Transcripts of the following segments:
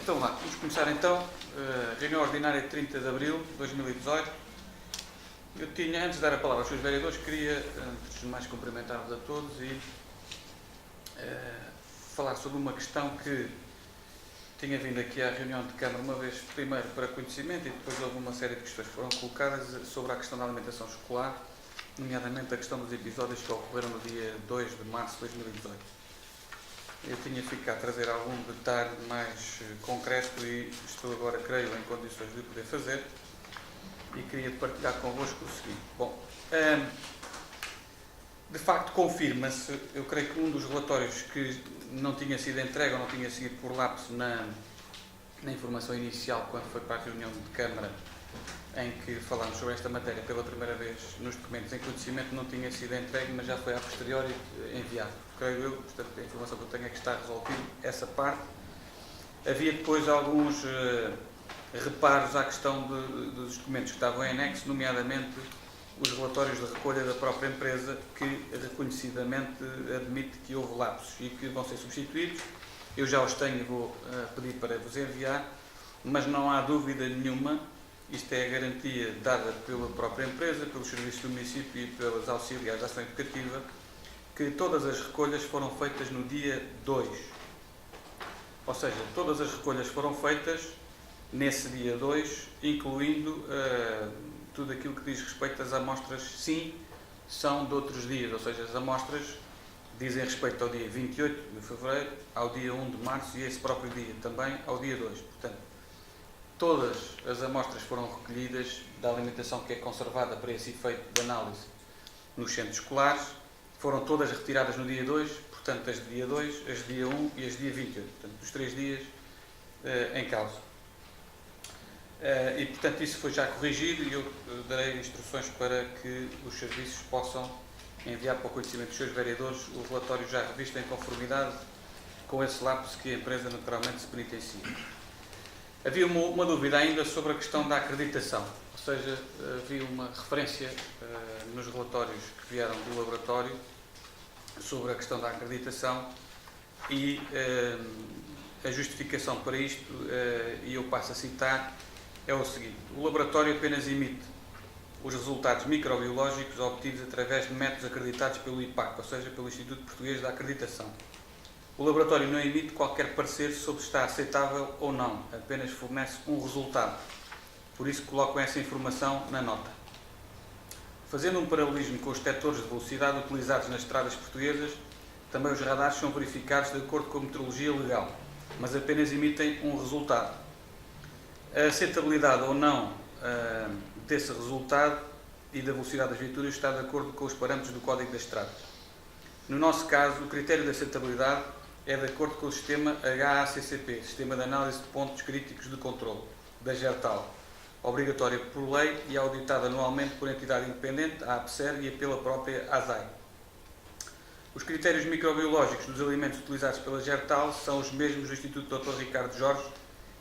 Então lá, vamos começar então, reunião ordinária de 30 de abril de 2018. Eu tinha, antes de dar a palavra aos seus vereadores, queria, antes de mais, cumprimentar-vos a todos e falar sobre uma questão que tinha vindo aqui à reunião de Câmara uma vez, primeiro para conhecimento, e depois houve uma série de questões que foram colocadas sobre a questão da alimentação escolar, nomeadamente a questão dos episódios que ocorreram no dia 2 de março de 2018. Eu tinha ficado a trazer algum detalhe mais concreto e estou agora, creio, em condições de o poder fazer e queria partilhar convosco o seguinte. Bom, de facto confirma-se, eu creio que um dos relatórios que não tinha sido entregue ou não tinha sido por lapso na informação inicial, quando foi para a reunião de Câmara em que falámos sobre esta matéria pela primeira vez nos documentos em conhecimento, não tinha sido entregue, mas já foi a posteriori enviado. Creio eu, portanto, a informação que eu tenho é que está resolvido essa parte. Havia depois alguns reparos à questão dos documentos que estavam em anexo, nomeadamente os relatórios de recolha da própria empresa, que reconhecidamente admite que houve lapsos e que vão ser substituídos. Eu já os tenho e vou pedir para vos enviar, mas não há dúvida nenhuma, isto é a garantia dada pela própria empresa, pelos serviços do município e pelas auxiliares de ação educativa, que todas as recolhas foram feitas no dia 2. Ou seja, todas as recolhas foram feitas nesse dia 2, incluindo tudo aquilo que diz respeito às amostras, sim, são de outros dias, ou seja, as amostras dizem respeito ao dia 28 de fevereiro, ao dia 1 de março e esse próprio dia também ao dia 2. Portanto, todas as amostras foram recolhidas da alimentação que é conservada para esse efeito de análise nos centros escolares, foram todas retiradas no dia 2, portanto, as de dia 2, as de dia 1 e as de dia 28, portanto, os 3 dias em causa. E, portanto, isso foi já corrigido e eu darei instruções para que os serviços possam enviar para o conhecimento dos seus vereadores o relatório já revisto em conformidade com esse lapso que a empresa naturalmente se penitencia. Havia uma dúvida ainda sobre a questão da acreditação, ou seja, havia uma referência nos relatórios que vieram do laboratório sobre a questão da acreditação e a justificação para isto, e eu passo a citar, é o seguinte: o laboratório apenas emite os resultados microbiológicos obtidos através de métodos acreditados pelo IPAC, ou seja, pelo Instituto Português da Acreditação. O laboratório não emite qualquer parecer sobre se está aceitável ou não, apenas fornece um resultado. Por isso colocam essa informação na nota. Fazendo um paralelismo com os detectores de velocidade utilizados nas estradas portuguesas, também os radares são verificados de acordo com a metrologia legal, mas apenas emitem um resultado. A aceitabilidade ou não desse resultado e da velocidade das viaturas está de acordo com os parâmetros do Código das Estradas. No nosso caso, o critério de aceitabilidade é de acordo com o sistema HACCP, Sistema de Análise de Pontos Críticos de Controle, da GERTAL, obrigatória por lei e auditada anualmente por entidade independente, a APSER, e pela própria ASAI. Os critérios microbiológicos dos alimentos utilizados pela GERTAL são os mesmos do Instituto Dr. Ricardo Jorge,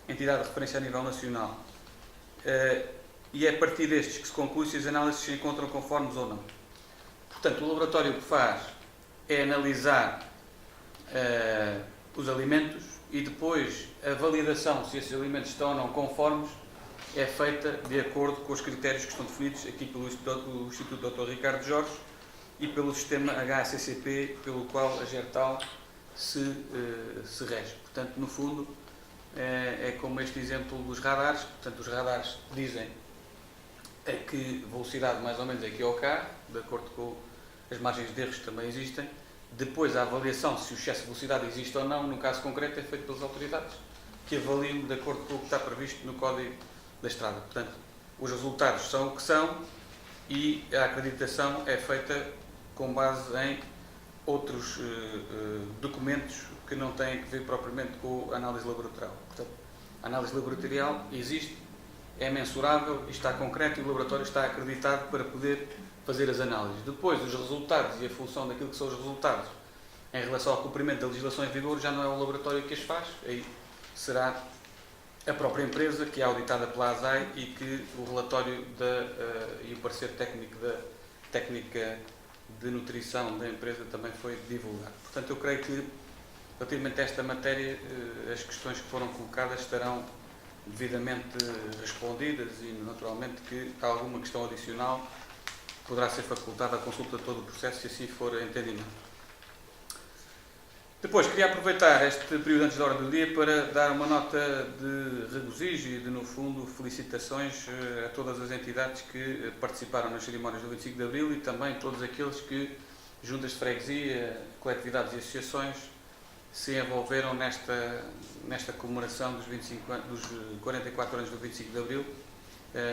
entidade de referência a nível nacional. E é a partir destes que se conclui se as análises se encontram conformes ou não. Portanto, o laboratório o que faz é analisar os alimentos e depois a validação se esses alimentos estão ou não conformes é feita de acordo com os critérios que estão definidos aqui pelo Instituto Dr. Ricardo Jorge e pelo sistema HACCP, pelo qual a GERTAL se rege. Portanto, no fundo, é como este exemplo dos radares. Portanto, os radares dizem a que velocidade mais ou menos é que é o carro, de acordo com as margens de erros que também existem. Depois, a avaliação se o excesso de velocidade existe ou não, no caso concreto, é feito pelas autoridades, que avaliam de acordo com o que está previsto no Código da Estrada. Portanto, os resultados são o que são e a acreditação é feita com base em outros documentos que não têm a ver propriamente com a análise laboratorial. Portanto, a análise laboratorial existe, é mensurável, está concreto e o laboratório está acreditado para poder fazer as análises. Depois, os resultados e a função daquilo que são os resultados em relação ao cumprimento da legislação em vigor já não é o laboratório que as faz, aí será a própria empresa, que é auditada pela ASAI e que o relatório e o parecer técnico da técnica de nutrição da empresa também foi divulgado. Portanto, eu creio que Relativamente a esta matéria, as questões que foram colocadas estarão devidamente respondidas e, naturalmente, que alguma questão adicional poderá ser facultada à consulta de todo o processo, se assim for entendimento. Depois, queria aproveitar este período antes da ordem do dia para dar uma nota de regozijo e de, no fundo, felicitações a todas as entidades que participaram nas cerimónias do 25 de Abril e também todos aqueles que, juntas de freguesia, coletividades e associações, se envolveram nesta comemoração dos 44 anos do 25 de Abril,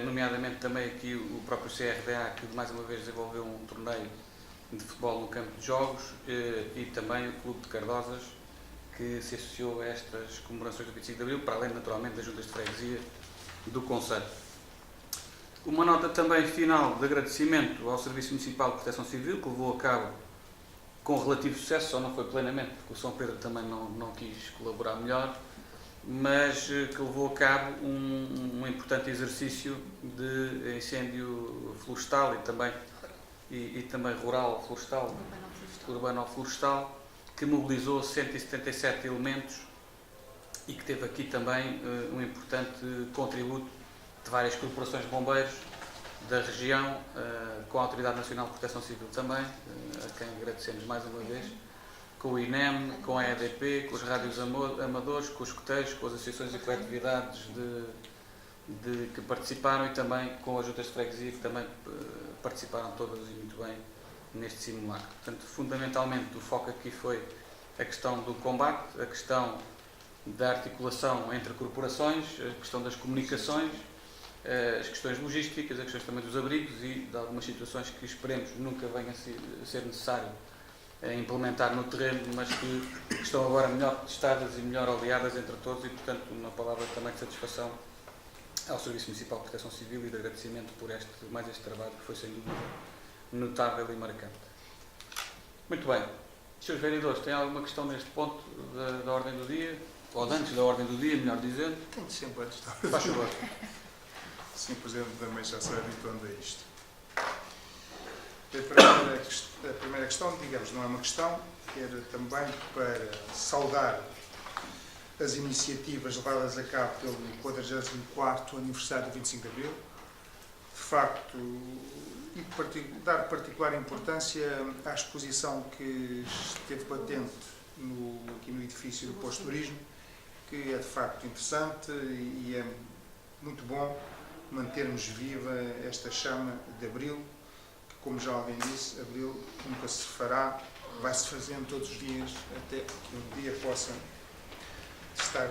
nomeadamente também aqui o próprio CRDA, que mais uma vez desenvolveu um torneio de futebol no campo de jogos, e também o Clube de Cardosas, que se associou a estas comemorações do 25 de Abril, para além, naturalmente, das juntas de freguesia do Conselho. Uma nota também final de agradecimento ao Serviço Municipal de Proteção Civil, que levou a cabo com relativo sucesso, só não foi plenamente, porque o São Pedro também não quis colaborar melhor, mas que levou a cabo um importante exercício de incêndio florestal e também rural florestal, urbano-florestal, que mobilizou 177 elementos e que teve aqui também um importante contributo de várias corporações de bombeiros da região, com a Autoridade Nacional de Proteção Civil também, a quem agradecemos mais uma vez, com o INEM, com a EDP, com os rádios amadores, com os escuteiros, com as associações e coletividades que participaram e também com as juntas de freguesia, que também participaram todas e muito bem neste simulacro. Portanto, fundamentalmente, o foco aqui foi a questão do combate, a questão da articulação entre corporações, a questão das comunicações, as questões logísticas, as questões também dos abrigos e de algumas situações que esperemos nunca venha a ser necessário implementar no terreno, mas que estão agora melhor testadas e melhor aliadas entre todos e, portanto, uma palavra também de satisfação ao Serviço Municipal de Proteção Civil e de agradecimento por este trabalho que foi, sem dúvida, notável e marcante. Muito bem. Senhores vereadores, têm alguma questão neste ponto da ordem do dia? Ou de antes da ordem do dia, melhor dizendo? Tenho sempre antes da ordem. Faz favor. Sim, o Presidente também já se habituando a isto. A primeira questão, digamos, não é uma questão, era também para saudar as iniciativas levadas a cabo pelo 44º aniversário do 25 de Abril. De facto, e dar particular importância à exposição que esteve patente aqui no edifício do Posto de Turismo, que é de facto interessante e é muito bom mantermos viva esta chama de Abril, que, como já alguém disse, Abril nunca se fará, vai-se fazendo todos os dias até que um dia possa estar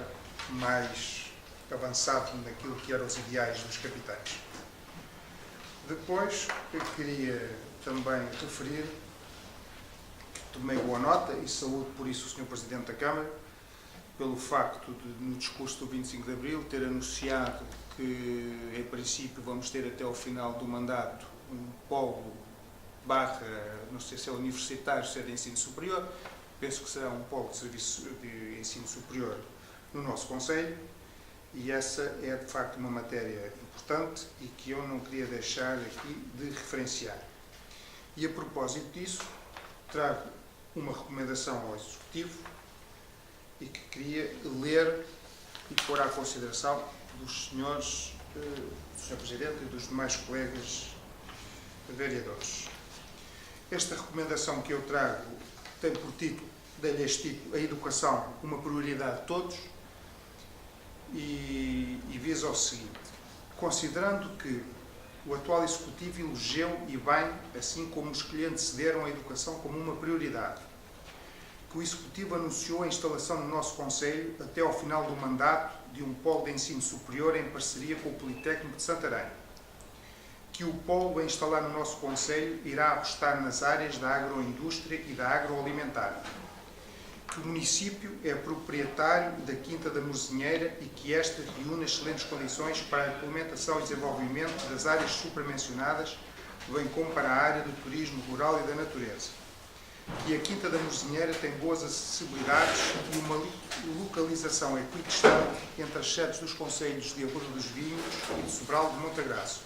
mais avançado naquilo que eram os ideais dos capitais. Depois, eu queria também referir, tomei boa nota e saúdo por isso o Sr. Presidente da Câmara, pelo facto de, no discurso do 25 de Abril, ter anunciado que, em princípio, vamos ter até ao final do mandato um polo não sei se é universitário, se é de ensino superior, penso que será um polo de serviço de ensino superior no nosso Conselho, e essa é, de facto, uma matéria importante e que eu não queria deixar aqui de referenciar. E, a propósito disso, trago uma recomendação ao Executivo e que queria ler e pôr à consideração dos senhores, do Sr. Presidente e dos demais colegas vereadores. Esta recomendação que eu trago tem por título, dei-lhe este título, a educação, uma prioridade de todos, e visa ao seguinte: considerando que o atual Executivo elegeu e bem, assim como os que lhe antecederam, a educação como uma prioridade, que o Executivo anunciou a instalação no nosso Conselho, até ao final do mandato, de um polo de ensino superior em parceria com o Politécnico de Santarém, que o polo a instalar no nosso Conselho irá apostar nas áreas da agroindústria e da agroalimentar, que o município é proprietário da Quinta da Morzinheira e que esta reúne excelentes condições para a implementação e desenvolvimento das áreas supramencionadas, bem como para a área do turismo rural e da natureza, que a Quinta da Morzinheira tem boas acessibilidades e uma localização equidistante entre as sedes dos concelhos de Abreu dos Vinhos e de Sobral de Montagraço,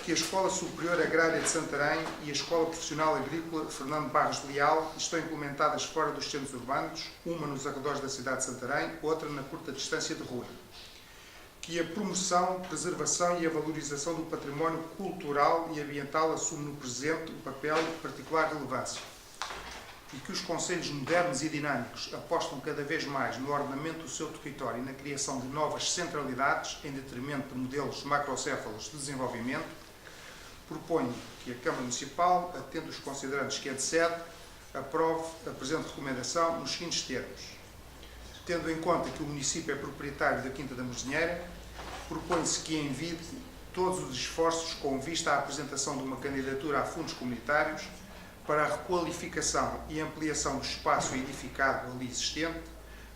que a Escola Superior Agrária de Santarém e a Escola Profissional Agrícola Fernando Barros de Leal estão implementadas fora dos centros urbanos, uma nos arredores da cidade de Santarém, outra na curta distância de Rui. Que a promoção, preservação e a valorização do património cultural e ambiental assume no presente um papel de particular relevância. E que os concelhos modernos e dinâmicos apostam cada vez mais no ordenamento do seu território e na criação de novas centralidades em detrimento de modelos macrocéfalos de desenvolvimento, proponho que a Câmara Municipal, atendo os considerantes que antecede, aprove a presente recomendação nos seguintes termos. Tendo em conta que o município é proprietário da Quinta da Mozinheira, propõe-se que envide todos os esforços com vista à apresentação de uma candidatura a fundos comunitários para a requalificação e ampliação do espaço edificado ali existente,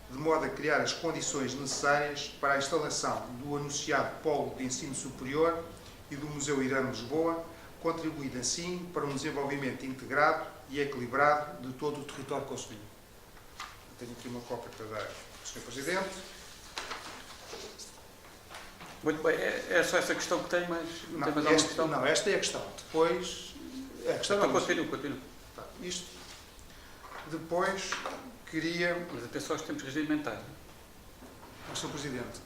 de modo a criar as condições necessárias para a instalação do anunciado Polo de Ensino Superior e do Museu Irã de Lisboa, contribuindo assim para um desenvolvimento integrado e equilibrado de todo o território concelhio. Tenho aqui uma cópia para dar ao Sr. Presidente. Muito bem, é só essa questão que tem, mas não tem mais alguma questão? Não, esta é a questão. Depois... A questão Então não, continua. Tá, isto. Depois, queria... Mas atenção aos tempos regimentais. Sr. Presidente,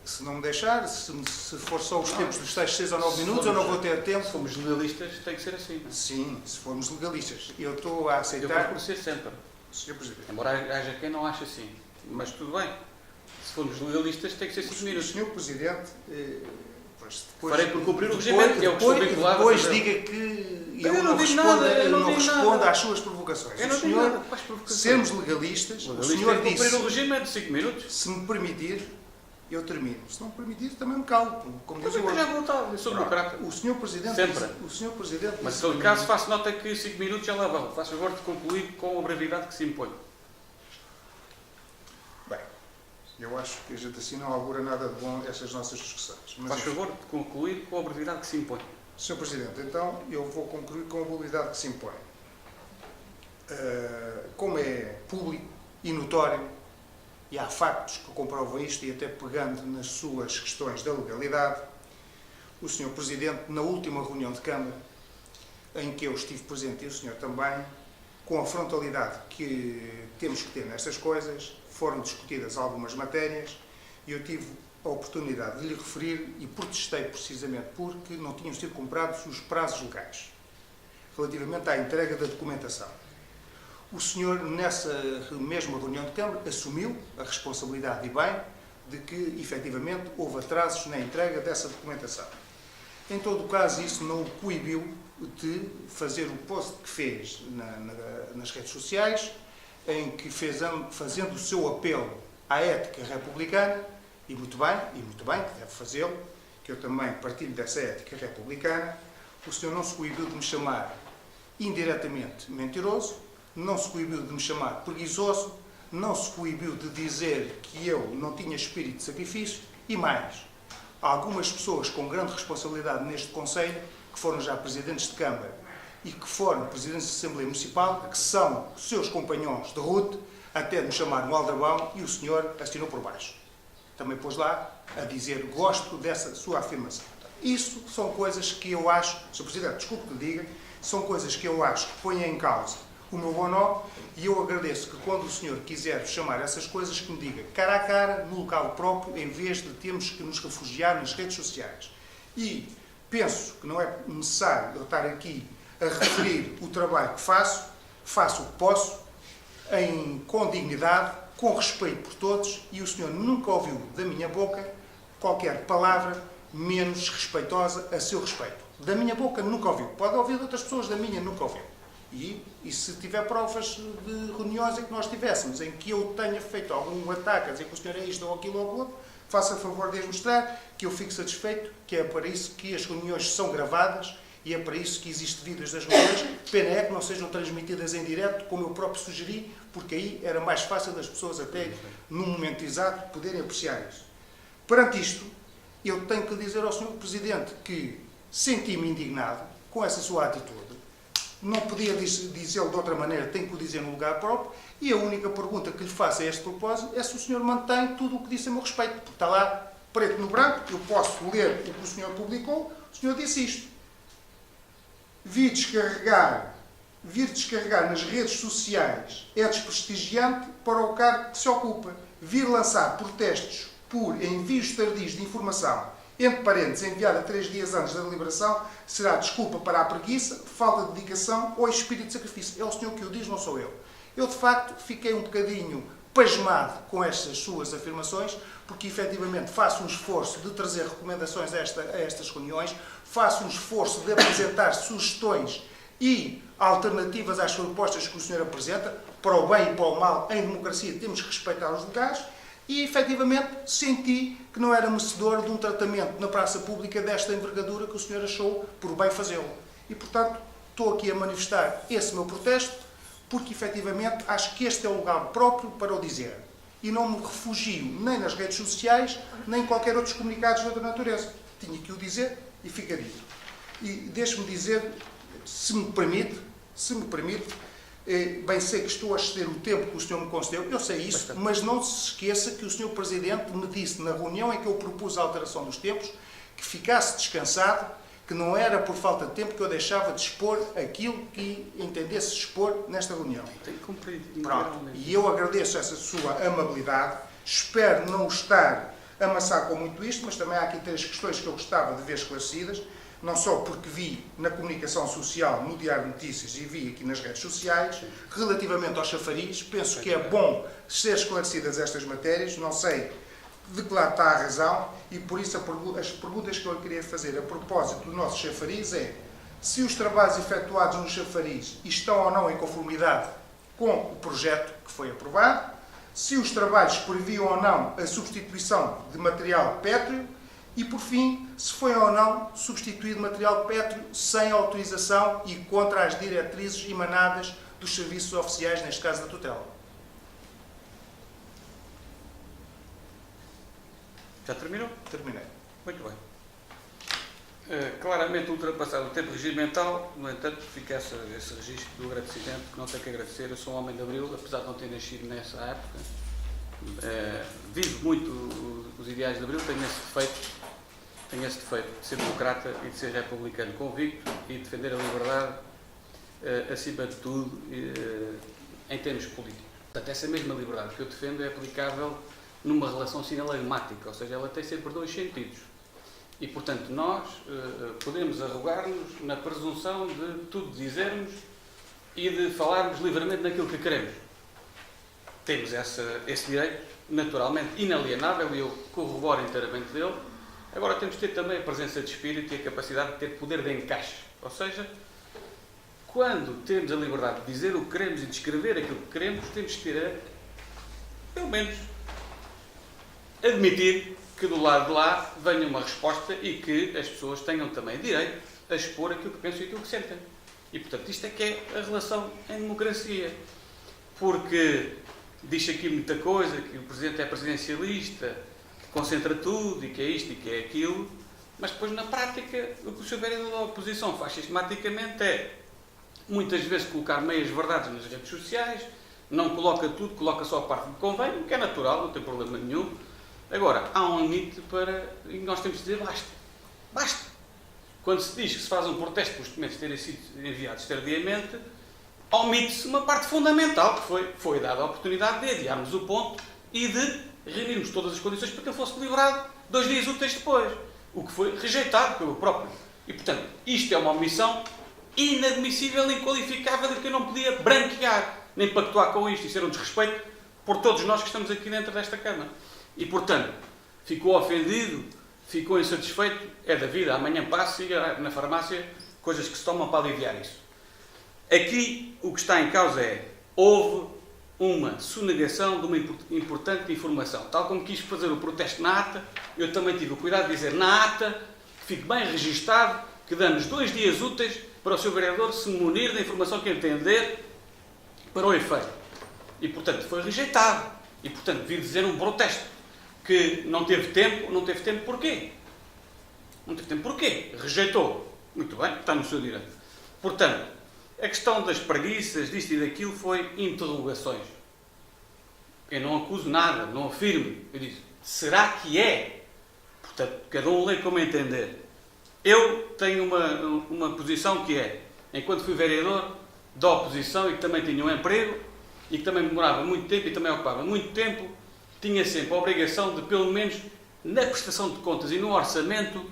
se não me deixar, se for só os tempos dos 6 ou 9 minutos, eu não vou ter tempo. Se somos legalistas, tem que ser assim. Não? Sim, se formos legalistas. Eu estou a Eu aceitar... procuro ser sempre. Sr. Presidente. Embora haja quem não ache assim. Mas tudo bem. Se formos legalistas, tem que ser 5 minutos. Sr. Presidente... Pois depois, Farei por cumprir o regimento, eu que estou vinculado. Depois diga que eu não digo nada, eu não digo respondo nada. às suas provocações. Eu não o digo senhor, nada. Faz provocações. sermos legalistas, o Legalista senhor tem que cumprir disse, o regimento de 5 minutos. se me permitir, eu termino. Se não me permitir, também me calo. Como diz Mas o eu já outro. vou estar, eu sou democrata. O senhor Presidente Sempre. disse, o senhor Presidente Mas disse em todo caso, faço nota que 5 minutos já lá vão. Faz favor de concluir com a brevidade que se impõe. Bem, eu acho que a gente assim não augura nada de bom estas nossas discussões. Mas, Faz enfim. favor de concluir com a brevidade que se impõe. Sr. Presidente, então eu vou concluir com a mobilidade que se impõe. Como é público e notório, e há factos que comprovam isto, e até pegando nas suas questões da legalidade, o Sr. Presidente, na última reunião de Câmara, em que eu estive presente e o senhor também, com a frontalidade que temos que ter nestas coisas, foram discutidas algumas matérias e eu tive a oportunidade de lhe referir e protestei precisamente porque não tinham sido cumpridos os prazos legais relativamente à entrega da documentação. O senhor, nessa mesma reunião de Câmara, assumiu a responsabilidade e bem de que, efetivamente, houve atrasos na entrega dessa documentação. Em todo o caso, isso não o coibiu de fazer o post que fez nas redes sociais, em que fazendo o seu apelo à ética republicana, e muito bem, que deve fazê-lo, que eu também partilho dessa ética republicana, o senhor não se coibiu de me chamar indiretamente mentiroso, não se coibiu de me chamar preguiçoso, não se coibiu de dizer que eu não tinha espírito de sacrifício e mais. Há algumas pessoas com grande responsabilidade neste Conselho, que foram já presidentes de Câmara e que foram presidentes de Assembleia Municipal, que são seus companhões de ruta, até de me chamar no aldrabão e o senhor assinou por baixo. Também pôs lá a dizer, gosto dessa sua afirmação. Isso são coisas que eu acho, Sr. Presidente, desculpe que lhe diga, são coisas que eu acho que põem em causa o meu honor e eu agradeço que quando o senhor quiser chamar essas coisas, que me diga cara a cara, no local próprio, em vez de termos que nos refugiar nas redes sociais. E penso que não é necessário eu estar aqui a referir o trabalho que faço o que posso, com dignidade, com respeito por todos, e o senhor nunca ouviu da minha boca qualquer palavra menos respeitosa a seu respeito. Da minha boca nunca ouviu. Pode ouvir de outras pessoas, da minha nunca ouviu. E se tiver provas de reuniões em que nós tivéssemos, em que eu tenha feito algum ataque a dizer que o senhor é isto ou aquilo ou outro, faça favor de as mostrar, que eu fico satisfeito, que é para isso que as reuniões são gravadas e é para isso que existe vídeos das reuniões. Pena é que não sejam transmitidas em direto, como eu próprio sugeri, porque aí era mais fácil das pessoas até, num momento exato, poderem apreciar isso. Perante isto, eu tenho que dizer ao Sr. Presidente que senti-me indignado com essa sua atitude. Não podia dizê-lo de outra maneira, tenho que o dizer no lugar próprio, e a única pergunta que lhe faço a este propósito é se o senhor mantém tudo o que disse a meu respeito, porque está lá preto no branco, eu posso ler o que o senhor publicou, o senhor disse isto. Vir descarregar nas redes sociais é desprestigiante para o cargo que se ocupa. Vir lançar protestos por envios tardios de informação, entre parênteses, enviada 3 dias antes da deliberação, será desculpa para a preguiça, falta de dedicação ou espírito de sacrifício. É o senhor que o diz, não sou eu. Eu, de facto, fiquei um bocadinho pasmado com estas suas afirmações, porque efetivamente faço um esforço de trazer recomendações a estas reuniões, faço um esforço de apresentar sugestões e alternativas às propostas que o senhor apresenta, para o bem e para o mal. Em democracia temos que respeitar os legais, e efetivamente senti que não era merecedor de um tratamento na praça pública desta envergadura que o senhor achou por bem fazê-lo. E, portanto, estou aqui a manifestar esse meu protesto, porque efetivamente acho que este é o lugar próprio para o dizer. E não me refugio nem nas redes sociais, nem em qualquer outros comunicados de outra natureza. Tinha que o dizer e fica dito. E deixe-me dizer, se me permite, bem sei que estou a exceder o tempo que o senhor me concedeu, eu sei isso, Bastante. mas não se esqueça que o senhor Presidente me disse na reunião em que eu propus a alteração dos tempos, que ficasse descansado, que não era por falta de tempo que eu deixava de expor aquilo que entendesse expor nesta reunião. Tem que cumprir. Pronto. E eu agradeço essa sua amabilidade, espero não estar a amassar com muito isto, mas também há aqui 3 questões que eu gostava de ver esclarecidas, não só porque vi na comunicação social, no Diário de Notícias e vi aqui nas redes sociais, relativamente aos chafariz, penso que é bom ser esclarecidas estas matérias, não sei de que lado está a razão, e por isso as perguntas que eu lhe queria fazer a propósito do nosso chafariz é se os trabalhos efetuados no chafariz estão ou não em conformidade com o projeto que foi aprovado, se os trabalhos previam ou não a substituição de material pétreo e, por fim, se foi ou não substituído material pétreo sem autorização e contra as diretrizes emanadas dos serviços oficiais, neste caso da tutela. Já terminou? Terminei. Muito bem. Claramente ultrapassado o tempo regimental, no entanto, fica esse registro do agradecimento, que não tenho que agradecer. Eu sou um homem de Abril, apesar de não ter nascido nessa época. Vivo muito os ideais de Abril, tenho esse defeito de ser democrata e de ser republicano convicto e defender a liberdade, acima de tudo, em termos políticos. Portanto, essa mesma liberdade que eu defendo é aplicável numa relação sinalagmática, ou seja, ela tem sempre 2 sentidos. E, portanto, nós podemos arrogar-nos na presunção de tudo dizermos e de falarmos livremente naquilo que queremos. Temos esse direito, naturalmente, inalienável, e eu corroboro inteiramente dele. Agora temos de ter também a presença de espírito e a capacidade de ter poder de encaixe. Ou seja, quando temos a liberdade de dizer o que queremos e de escrever aquilo que queremos, temos de ter, pelo menos, admitir que do lado de lá venha uma resposta e que as pessoas tenham também direito a expor aquilo que pensam e aquilo que sentem. E, portanto, isto é que é a relação em democracia. Porque diz aqui muita coisa, que o Presidente é presidencialista, que concentra tudo e que é isto e que é aquilo, mas depois, na prática, o que o Sr. Vereador da oposição faz sistematicamente é, muitas vezes, colocar meias verdades nas redes sociais, não coloca tudo, coloca só a parte que convém, o que é natural, não tem problema nenhum. Agora, há um limite para... e nós temos de dizer basta. Basta. Quando se diz que se faz um protesto por os documentos terem sido enviados tardiamente, omite-se uma parte fundamental, que foi dada a oportunidade de adiarmos o ponto e de reunirmos todas as condições para que ele fosse liberado 2 dias úteis depois. O que foi rejeitado pelo próprio. E, portanto, isto é uma omissão inadmissível, inqualificável, e que eu não podia branquear, nem pactuar com isto e ser um desrespeito por todos nós que estamos aqui dentro desta Câmara. E, portanto, ficou ofendido, ficou insatisfeito, é da vida, amanhã passa e na farmácia coisas que se tomam para aliviar isso. Aqui o que está em causa é, houve uma sonegação de uma importante informação. Tal como quis fazer o protesto na ata, eu também tive o cuidado de dizer na ata, que fique bem registado, que damos 2 dias úteis para o Sr. Vereador se munir da informação que entender para o efeito. E, portanto, foi rejeitado. E, portanto, vir dizer um protesto que não teve tempo porquê? Não teve tempo porquê? Rejeitou. Muito bem, está no seu direito. Portanto, a questão das preguiças, disto e daquilo, foi interrogações. Eu não acuso nada, não afirmo. Eu disse, será que é? Portanto, cada um lê como entender. Eu tenho uma posição que é, enquanto fui vereador da oposição e que também tinha um emprego e que também demorava muito tempo e também ocupava muito tempo, tinha sempre a obrigação de, pelo menos na prestação de contas e no orçamento,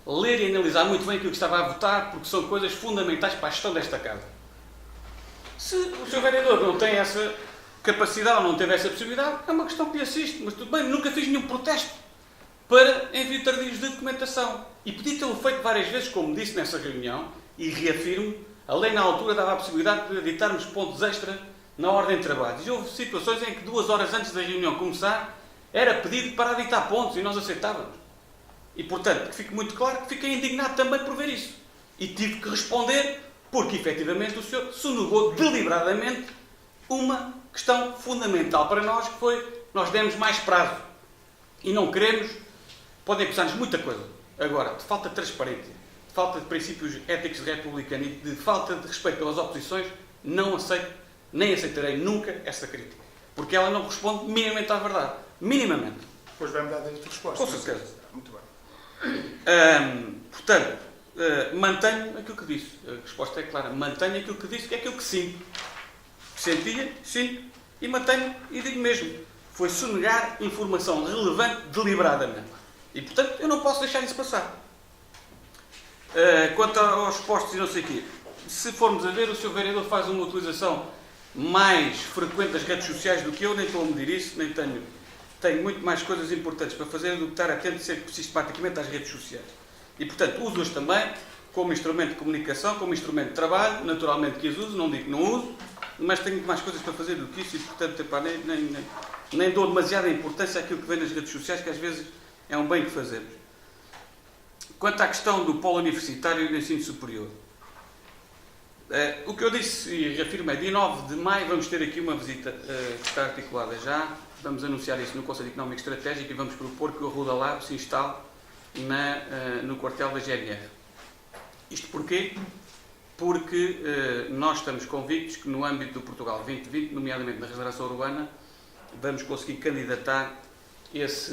ler e analisar muito bem aquilo que estava a votar, porque são coisas fundamentais para a gestão desta casa. Se o Sr. Vereador não tem essa capacidade ou não teve essa possibilidade, é uma questão que lhe assiste, mas tudo bem, nunca fiz nenhum protesto para envio tardios de documentação. E podia tê-lo feito várias vezes, como disse nessa reunião, e reafirmo, a lei na altura dava a possibilidade de editarmos pontos extra na ordem de trabalhos. E houve situações em que 2 horas antes da reunião começar, era pedido para editar pontos e nós aceitávamos. E, portanto, que fique muito claro que fiquei indignado também por ver isso. E tive que responder, porque, efetivamente, o senhor sonegou deliberadamente uma questão fundamental para nós, que foi, nós demos mais prazo. E não queremos, podem acusar-nos muita coisa. Agora, de falta de transparência, de falta de princípios éticos republicanos e de falta de respeito pelas oposições, não aceito, nem aceitarei nunca essa crítica. Porque ela não responde minimamente à verdade. Minimamente. Depois vai-me dar direito de resposta. Com certeza. Muito bem. Portanto, mantenho aquilo que disse. A resposta é clara. Mantenho aquilo que disse, que é aquilo que sinto. Sentia, sinto e mantenho e digo mesmo. Foi sonegar informação relevante deliberadamente. E, portanto, eu não posso deixar isso passar. Quanto aos postos e não sei o quê, se formos a ver, o Sr. Vereador faz uma utilização mais frequente das redes sociais do que eu, nem estou a medir isso, nem tenho muito mais coisas importantes para fazer do que estar atento sistematicamente às redes sociais. E, portanto, uso-as também como instrumento de comunicação, como instrumento de trabalho, naturalmente que as uso, não digo que não uso, mas tenho muito mais coisas para fazer do que isso e, portanto, epá, nem dou demasiada importância àquilo que vem nas redes sociais, que às vezes é um bem que fazemos. Quanto à questão do polo universitário e do ensino superior, o que eu disse e reafirmo é, dia 9 de maio vamos ter aqui uma visita que está articulada já, vamos anunciar isso no Conselho Económico Estratégico e vamos propor que o Arruda Lab se instale no quartel da GNR. Isto porquê? Porque nós estamos convictos que no âmbito do Portugal 2020, nomeadamente na regeneração urbana, vamos conseguir candidatar esse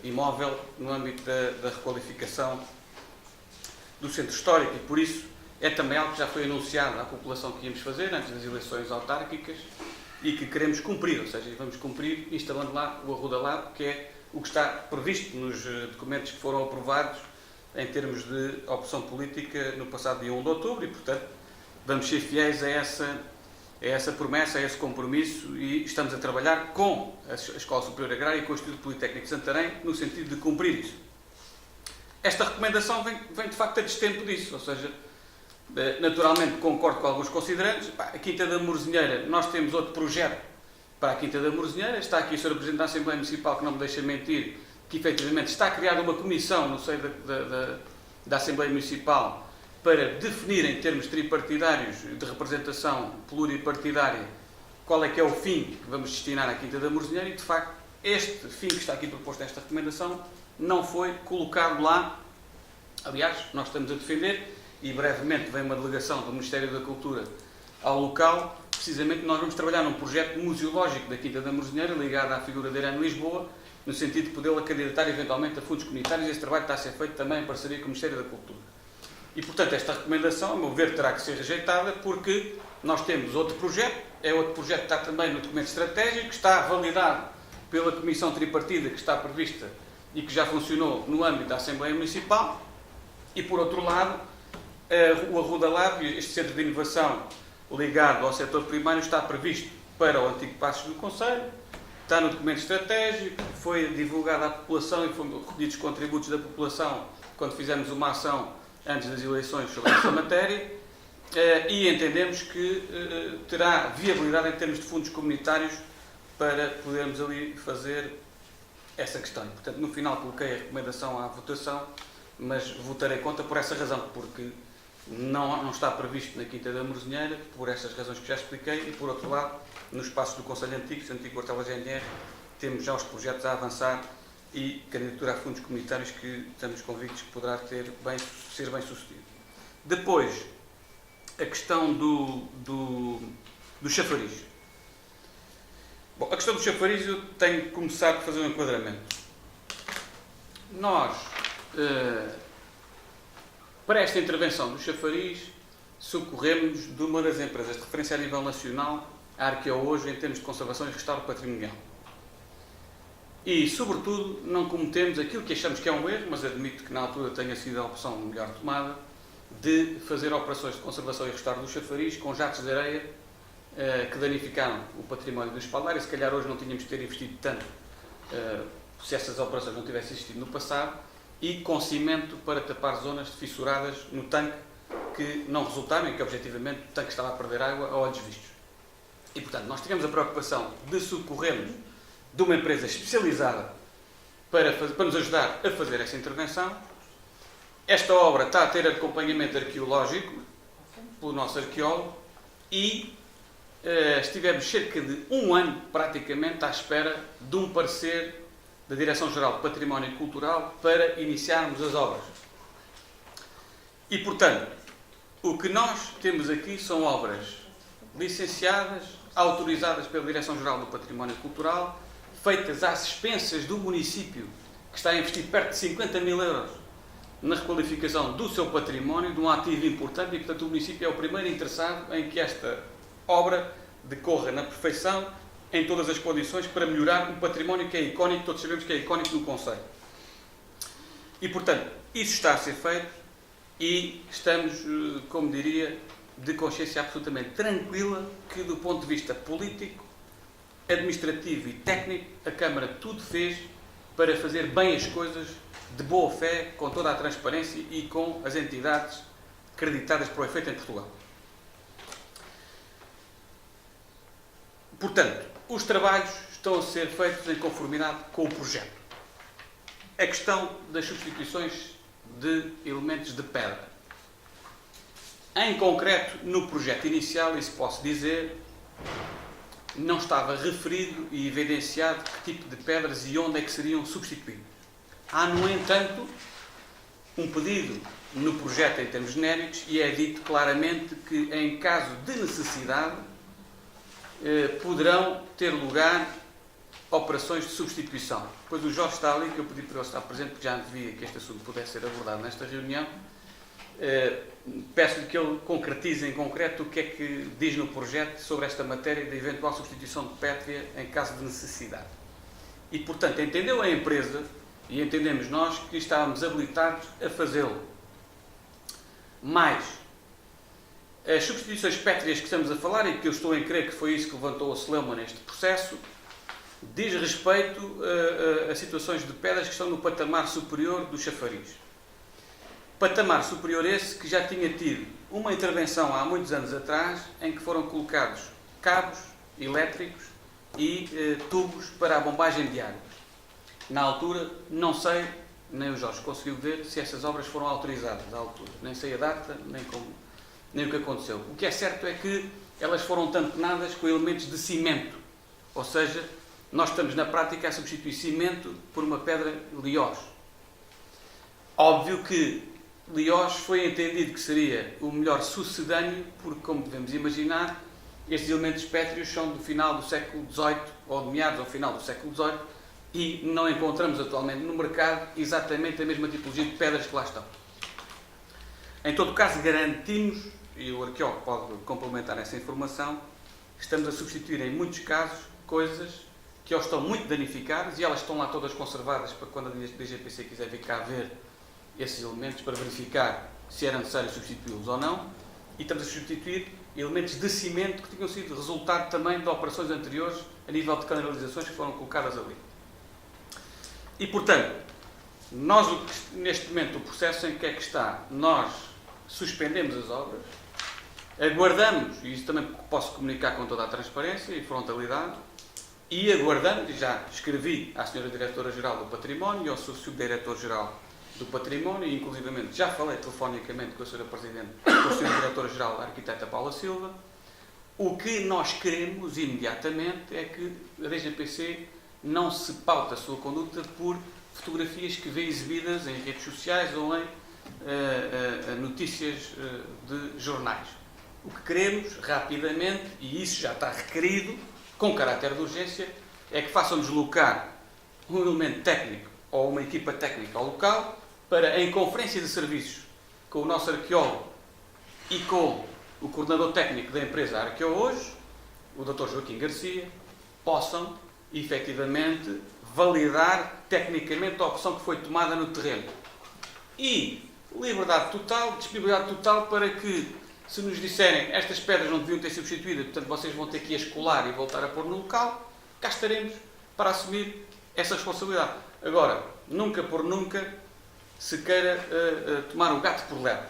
imóvel no âmbito da requalificação do centro histórico e, por isso, é também algo que já foi anunciado à população que íamos fazer antes das eleições autárquicas e que queremos cumprir, ou seja, vamos cumprir instalando lá o Arruda Lab, que é o que está previsto nos documentos que foram aprovados em termos de opção política no passado dia 1 de outubro e, portanto, vamos ser fiéis a essa promessa, a esse compromisso e estamos a trabalhar com a Escola Superior Agrária e com o Instituto Politécnico de Santarém no sentido de cumprir isso. Esta recomendação vem de facto a destempo disso, ou seja, naturalmente concordo com alguns considerantes. A Quinta da Morosinheira, nós temos outro projeto para a Quinta da Morosinheira, está aqui o Sr. Presidente da Assembleia Municipal que não me deixa mentir, que efetivamente está criada uma comissão no seio da Assembleia Municipal para definir em termos tripartidários de representação pluripartidária qual é que é o fim que vamos destinar à Quinta da Morosinheira e, de facto, este fim que está aqui proposto nesta recomendação não foi colocado lá. Aliás, nós estamos a defender e brevemente vem uma delegação do Ministério da Cultura ao local, precisamente nós vamos trabalhar num projeto museológico da Quinta da Morosinheira ligado à figura de Irene Lisboa, no sentido de podê-la candidatar eventualmente a fundos comunitários e esse trabalho está a ser feito também em parceria com o Ministério da Cultura. E, portanto, esta recomendação, a meu ver, terá que ser rejeitada porque nós temos outro projeto, é outro projeto que está também no documento estratégico, que está validado pela Comissão Tripartida que está prevista e que já funcionou no âmbito da Assembleia Municipal e, por outro lado, o Arruda Lab, este centro de inovação ligado ao setor primário, está previsto para o antigo Passos do Conselho, está no documento estratégico, foi divulgado à população e foram recolhidos contributos da população quando fizemos uma ação antes das eleições sobre essa matéria e entendemos que terá viabilidade em termos de fundos comunitários para podermos ali fazer essa questão. Portanto, no final coloquei a recomendação à votação, mas votarei contra por essa razão, porque não está previsto na Quinta da Morosinheira, por essas razões que já expliquei, e por outro lado, no espaço do Conselho Antigo, o antigo quartel da GNR, temos já os projetos a avançar e candidatura a fundos comunitários que estamos convictos que poderá ser bem sucedido. Depois, a questão do chafariz. Bom, a questão do chafariz eu tenho que começar por fazer um enquadramento. Nós, para esta intervenção do chafariz, socorremos de uma das empresas de referência a nível nacional, a Arqueo hoje, em termos de conservação e restauro patrimonial. E, sobretudo, não cometemos aquilo que achamos que é um erro, mas admito que na altura tenha sido a opção melhor tomada, de fazer operações de conservação e restauro do chafariz com jatos de areia que danificaram o património do espaldar, e se calhar hoje não tínhamos de ter investido tanto se essas operações não tivessem existido no passado, e com cimento para tapar zonas fissuradas no tanque que não resultaram e que, objetivamente, o tanque estava a perder água a olhos vistos. E, portanto, nós tivemos a preocupação de socorrermos de uma empresa especializada para nos ajudar a fazer essa intervenção. Esta obra está a ter acompanhamento arqueológico pelo nosso arqueólogo e estivemos cerca de um ano, praticamente, à espera de um parecer da Direção-Geral de Património Cultural para iniciarmos as obras. E, portanto, o que nós temos aqui são obras licenciadas, autorizadas pela Direção-Geral do Património Cultural, feitas às expensas do município, que está a investir perto de 50 mil euros na requalificação do seu património, de um ativo importante, e, portanto, o município é o primeiro interessado em que esta obra decorra na perfeição, em todas as condições, para melhorar um património que é icónico, todos sabemos que é icónico no concelho. E, portanto, isso está a ser feito e estamos, como diria, de consciência absolutamente tranquila que, do ponto de vista político, administrativo e técnico, a Câmara tudo fez para fazer bem as coisas, de boa fé, com toda a transparência e com as entidades acreditadas para o efeito em Portugal. Portanto, os trabalhos estão a ser feitos em conformidade com o projeto. A questão das substituições de elementos de pedra. Em concreto, no projeto inicial, isso posso dizer, não estava referido e evidenciado que tipo de pedras e onde é que seriam substituídas. Há, no entanto, um pedido no projeto em termos genéricos e é dito claramente que, em caso de necessidade, poderão ter lugar operações de substituição. Depois o Jorge está ali, que eu pedi para ele estar presente, porque já antevia que este assunto pudesse ser abordado nesta reunião. Peço-lhe que ele concretize em concreto o que é que diz no projeto sobre esta matéria de eventual substituição de pétrea em caso de necessidade. E, portanto, entendeu a empresa e entendemos nós que estávamos habilitados a fazê-lo. Mais, as substituições pétreas que estamos a falar, e que eu estou em crer que foi isso que levantou a celeuma neste processo, diz respeito a situações de pedras que estão no patamar superior do chafariz. Patamar superior esse que já tinha tido uma intervenção há muitos anos atrás, em que foram colocados cabos elétricos e tubos para a bombagem de água. Na altura, não sei, nem o Jorge conseguiu ver, se essas obras foram autorizadas à altura. Nem sei a data, nem o que aconteceu. O que é certo é que elas foram tamponadas com elementos de cimento. Ou seja, nós estamos na prática a substituir cimento por uma pedra liós. Óbvio que liós foi entendido que seria o melhor sucedâneo, porque, como devemos imaginar, estes elementos pétreos são do final do século XVIII, ou de meados ao final do século XVIII, e não encontramos atualmente no mercado exatamente a mesma tipologia de pedras que lá estão. Em todo caso, garantimos, e o arqueólogo pode complementar essa informação, estamos a substituir em muitos casos coisas que ou estão muito danificadas, e elas estão lá todas conservadas para quando a DGPC quiser vir cá ver esses elementos, para verificar se era necessário substituí-los ou não, e estamos a substituir elementos de cimento que tinham sido resultado também de operações anteriores a nível de canalizações que foram colocadas ali. E, portanto, nós, neste momento, o processo em que é que está? Nós suspendemos as obras, aguardamos, e isso também posso comunicar com toda a transparência e frontalidade, e aguardamos, e já escrevi à Sra. Diretora-Geral do Património e ao Sr. Subdiretor-Geral do Património, e inclusivamente já falei telefonicamente com a Sra. Presidente, com a Sra. Diretora-Geral, a Arquiteta Paula Silva. O que nós queremos imediatamente é que a DGPC não se pauta a sua conduta por fotografias que vê exibidas em redes sociais ou em notícias de jornais. O que queremos, rapidamente, e isso já está requerido, com caráter de urgência, é que façam deslocar um elemento técnico ou uma equipa técnica ao local para, em conferência de serviços com o nosso arqueólogo e com o coordenador técnico da empresa Arqueo hoje, o Dr. Joaquim Garcia, possam, efetivamente, validar tecnicamente a opção que foi tomada no terreno. E liberdade total, disponibilidade total para que, se nos disserem estas pedras não deviam ter sido substituídas, portanto vocês vão ter que escolar e voltar a pôr no local, cá estaremos para assumir essa responsabilidade. Agora, nunca por nunca se queira tomar o gato por lebre.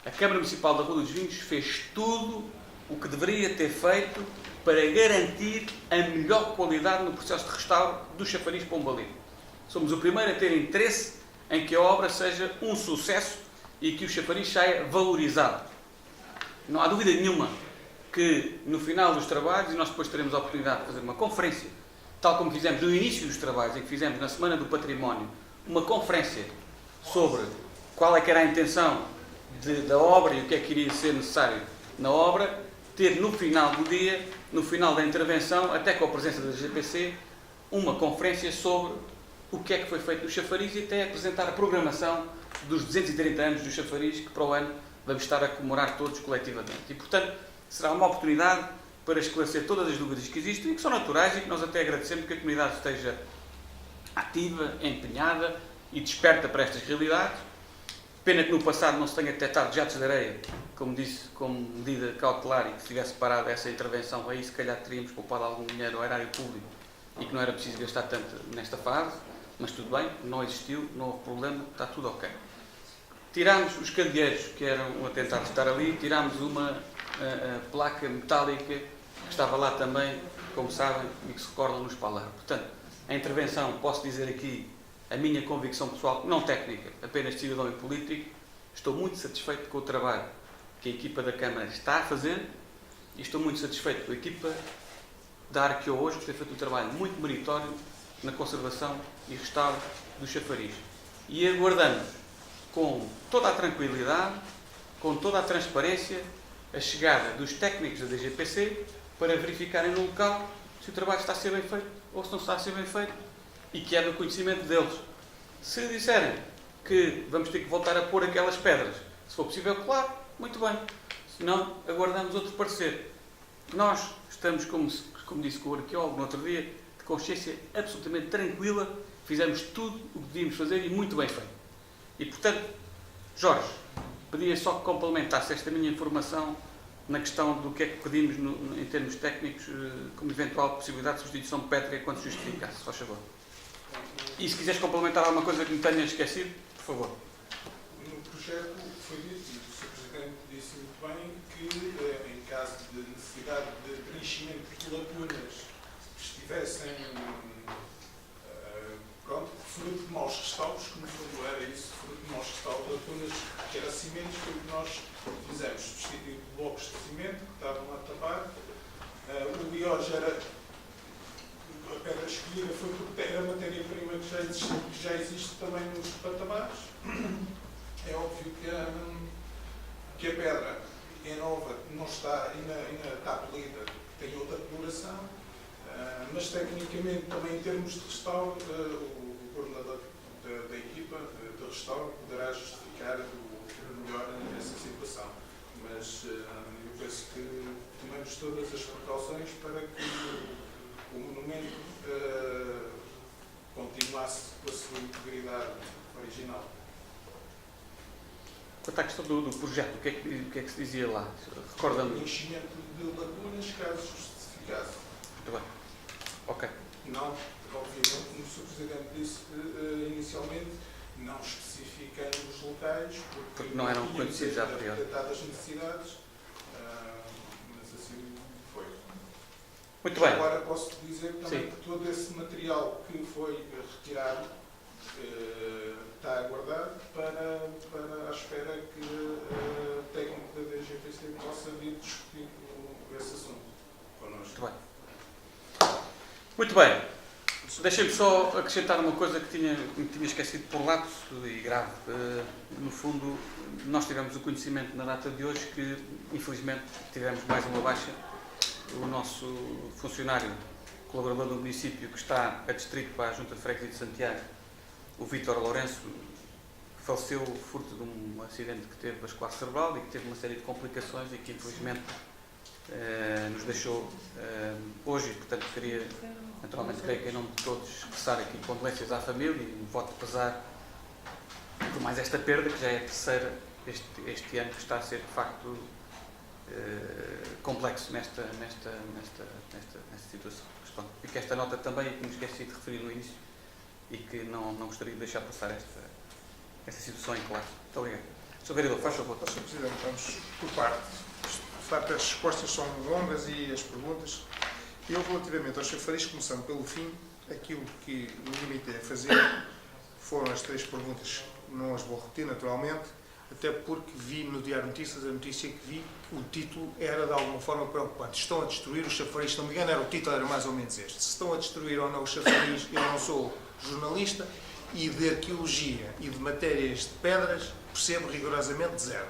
A Câmara Municipal da Rua dos Vinhos fez tudo o que deveria ter feito para garantir a melhor qualidade no processo de restauro do chafariz Pombalino. Somos o primeiro a ter interesse em que a obra seja um sucesso e que o chafariz saia valorizado. Não há dúvida nenhuma que no final dos trabalhos, e nós depois teremos a oportunidade de fazer uma conferência, tal como fizemos no início dos trabalhos, em que fizemos na Semana do Património, uma conferência sobre qual é que era a intenção da obra e o que é que iria ser necessário na obra, ter no final do dia, no final da intervenção, até com a presença da GPC, uma conferência sobre o que é que foi feito no chafariz e até apresentar a programação dos 230 anos do chafariz, que para o ano vamos estar a comemorar todos coletivamente. E, portanto, será uma oportunidade para esclarecer todas as dúvidas que existem e que são naturais e que nós até agradecemos que a comunidade esteja ativa, empenhada e desperta para estas realidades. Pena que no passado não se tenha detectado jatos de areia, como disse, como medida cautelar, e que se tivesse parado essa intervenção, aí se calhar teríamos poupado algum dinheiro ao erário público e que não era preciso gastar tanto nesta fase, mas tudo bem, não existiu, não houve problema, está tudo ok. Tirámos os candeeiros, que eram a tentar estar ali, tirámos uma placa metálica que estava lá também, como sabem, e que se recordam nos palavras. Portanto, a intervenção, posso dizer aqui, a minha convicção pessoal, não técnica, apenas de cidadão e político, estou muito satisfeito com o trabalho que a equipa da Câmara está a fazer e estou muito satisfeito com a equipa da Arqueo hoje, que tem feito um trabalho muito meritório na conservação e restauro do chafariz. E aguardamos com toda a tranquilidade, com toda a transparência, a chegada dos técnicos da DGPC para verificarem no local se o trabalho está a ser bem feito ou se não está a ser bem feito e que é do conhecimento deles. Se disserem que vamos ter que voltar a pôr aquelas pedras, se for possível, claro, muito bem. Se não, aguardamos outro parecer. Nós estamos, como disse com o arqueólogo no outro dia, de consciência absolutamente tranquila, fizemos tudo o que devíamos fazer e muito bem feito. E, portanto, Jorge, pedia só que complementasse esta minha informação na questão do que é que pedimos em termos técnicos como eventual possibilidade de substituição pétrea quando se justificasse, se faz favor. E se quiseres complementar alguma coisa que me tenha esquecido, por favor. No projeto foi dito, e o Sr. Presidente disse muito bem, que em caso de necessidade de preenchimento de lacunas que estivessem fruto de maus restauros, que no fundo era isso, fruto de maus restauros, lacunas que era cimentos, foi o que nós fizemos, substituir blocos de cimento que estavam a tapar. O BIOS era a pedra escolhida foi porque era matéria-prima que já existe também nos patamares. É óbvio que a pedra é nova, não está, ainda está polida, tem outra coloração, mas tecnicamente também em termos de restauro, o coordenador da equipa de restauro poderá justificar o melhor nessa situação. Mas eu penso que tomamos todas as precauções para que o monumento continuasse com a sua integridade original. Quanto à questão do projeto, o que é que se dizia lá? Recorda-me. O enchimento de lacunas, caso justificasse. Muito bem. Ok. Não, obviamente, como o Sr. Presidente disse inicialmente, não especificando os locais, porque não eram conhecidos a priori. Dadas necessidades, mas assim foi. Muito bem. Agora posso dizer também Sim. que todo esse material que foi retirado está aguardado para à espera que o técnico da DGPC possa vir discutir esse assunto connosco. Muito bem. Muito bem. Deixem-me só acrescentar uma coisa que me tinha esquecido por lapso e grave. No fundo, nós tivemos o conhecimento na data de hoje que, infelizmente, tivemos mais uma baixa. O nosso funcionário, colaborador do município, que está adscrito para a Junta de Freguesia de Santiago, o Vítor Lourenço, faleceu fruto de um acidente que teve vascular cerebral e que teve uma série de complicações e que infelizmente nos deixou hoje. Portanto, queria, naturalmente, creio que em nome de todos, expressar aqui condolências à família e um voto de pesar por mais esta perda, que já é a terceira este ano, que está a ser de facto complexo nesta situação. Fica esta nota também, que me esqueci de referir no início, e que não gostaria de deixar passar esta situação em claro. Muito obrigado. Sr. Vereador, faz favor. Sr. Presidente, vamos por parte. De facto, as respostas são longas e as perguntas. Eu, relativamente aos chafariz, começando pelo fim, aquilo que me limitei a fazer foram as 3 perguntas, não as vou repetir naturalmente, até porque vi no Diário de Notícias, a notícia que vi, que o título era de alguma forma preocupante. Estão a destruir os chafariz, se não me engano, o título era mais ou menos este. Se estão a destruir ou não os chafariz, eu não sou jornalista, e de arqueologia e de matérias de pedras percebo rigorosamente zero.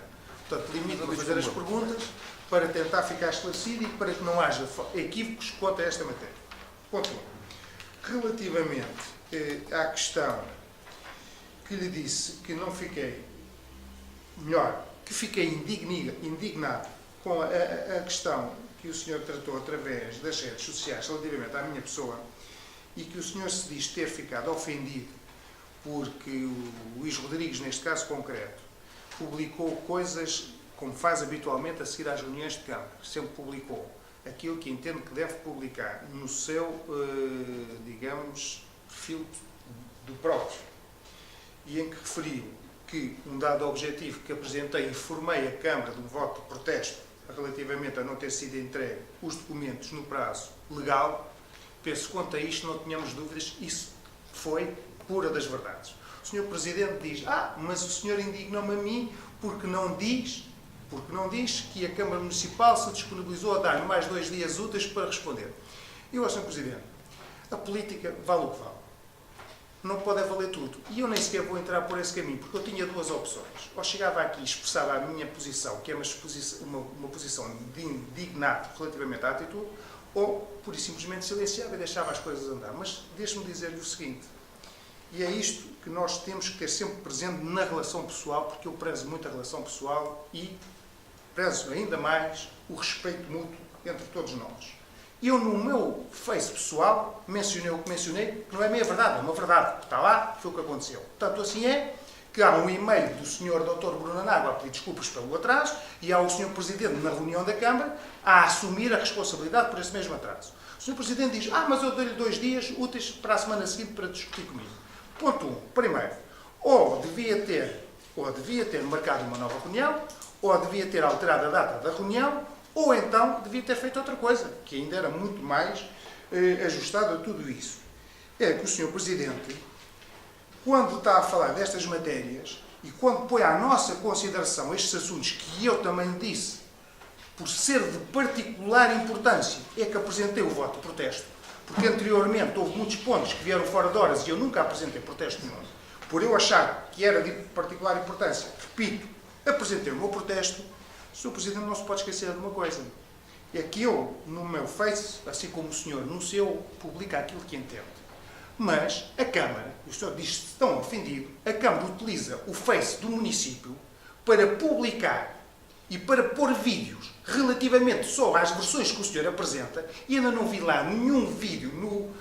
Portanto, limito-me a fazer as perguntas para tentar ficar esclarecido e para que não haja equívocos quanto a esta matéria. Ponto 1. Relativamente à questão que lhe disse que não fiquei, melhor, que fiquei indignado com a questão que o senhor tratou através das redes sociais relativamente à minha pessoa, e que o senhor se diz ter ficado ofendido porque o Luís Rodrigues, neste caso concreto, publicou coisas como faz habitualmente a seguir às reuniões de Câmara. Sempre publicou aquilo que entende que deve publicar no seu, digamos, perfil do próprio. E em que referiu que um dado objetivo que apresentei, informei a Câmara de um voto de protesto relativamente a não ter sido entregue os documentos no prazo legal. Penso, quanto a isto, não tínhamos dúvidas, isso foi pura das verdades. O Sr. Presidente diz, mas o senhor indignou-me a mim porque não diz que a Câmara Municipal se disponibilizou a dar mais 2 dias úteis para responder. Eu, Sr. Presidente, a política vale o que vale. Não pode valer tudo. E eu nem sequer vou entrar por esse caminho, porque eu tinha 2 opções. Ou chegava aqui e expressava a minha posição, que é uma posição de indignado relativamente à atitude, ou, pura e simplesmente, silenciava e deixava as coisas andar. Mas deixe-me dizer-lhe o seguinte, e é isto que nós temos que ter sempre presente na relação pessoal, porque eu prezo muito a relação pessoal e prezo ainda mais o respeito mútuo entre todos nós. Eu, no meu Face pessoal, mencionei o que mencionei, que não é meia verdade, é uma verdade. Está lá, foi o que aconteceu. Tanto assim é que há um e-mail do Sr. Dr. Bruno Anágua a pedir desculpas pelo atraso e há o Sr. Presidente, na reunião da Câmara, a assumir a responsabilidade por esse mesmo atraso. O Sr. Presidente diz, mas eu dou-lhe 2 dias úteis para a semana seguinte para discutir comigo. Ponto 1. Primeiro, ou devia ter marcado uma nova reunião, ou devia ter alterado a data da reunião, ou então devia ter feito outra coisa, que ainda era muito mais ajustado a tudo isso. É que o Sr. Presidente, quando está a falar destas matérias e quando põe à nossa consideração estes assuntos que eu também disse, por ser de particular importância, é que apresentei o voto de protesto, porque anteriormente houve muitos pontos que vieram fora de horas e eu nunca apresentei protesto nenhum. Por eu achar que era de particular importância, repito, apresentei o meu protesto. O Sr. Presidente não se pode esquecer de uma coisa, é que eu, no meu Face, assim como o senhor no seu, publica aquilo que entende. Mas a Câmara, o senhor diz que estão ofendido, a Câmara utiliza o Face do município para publicar e para pôr vídeos relativamente só às versões que o senhor apresenta, e ainda não vi lá nenhum vídeo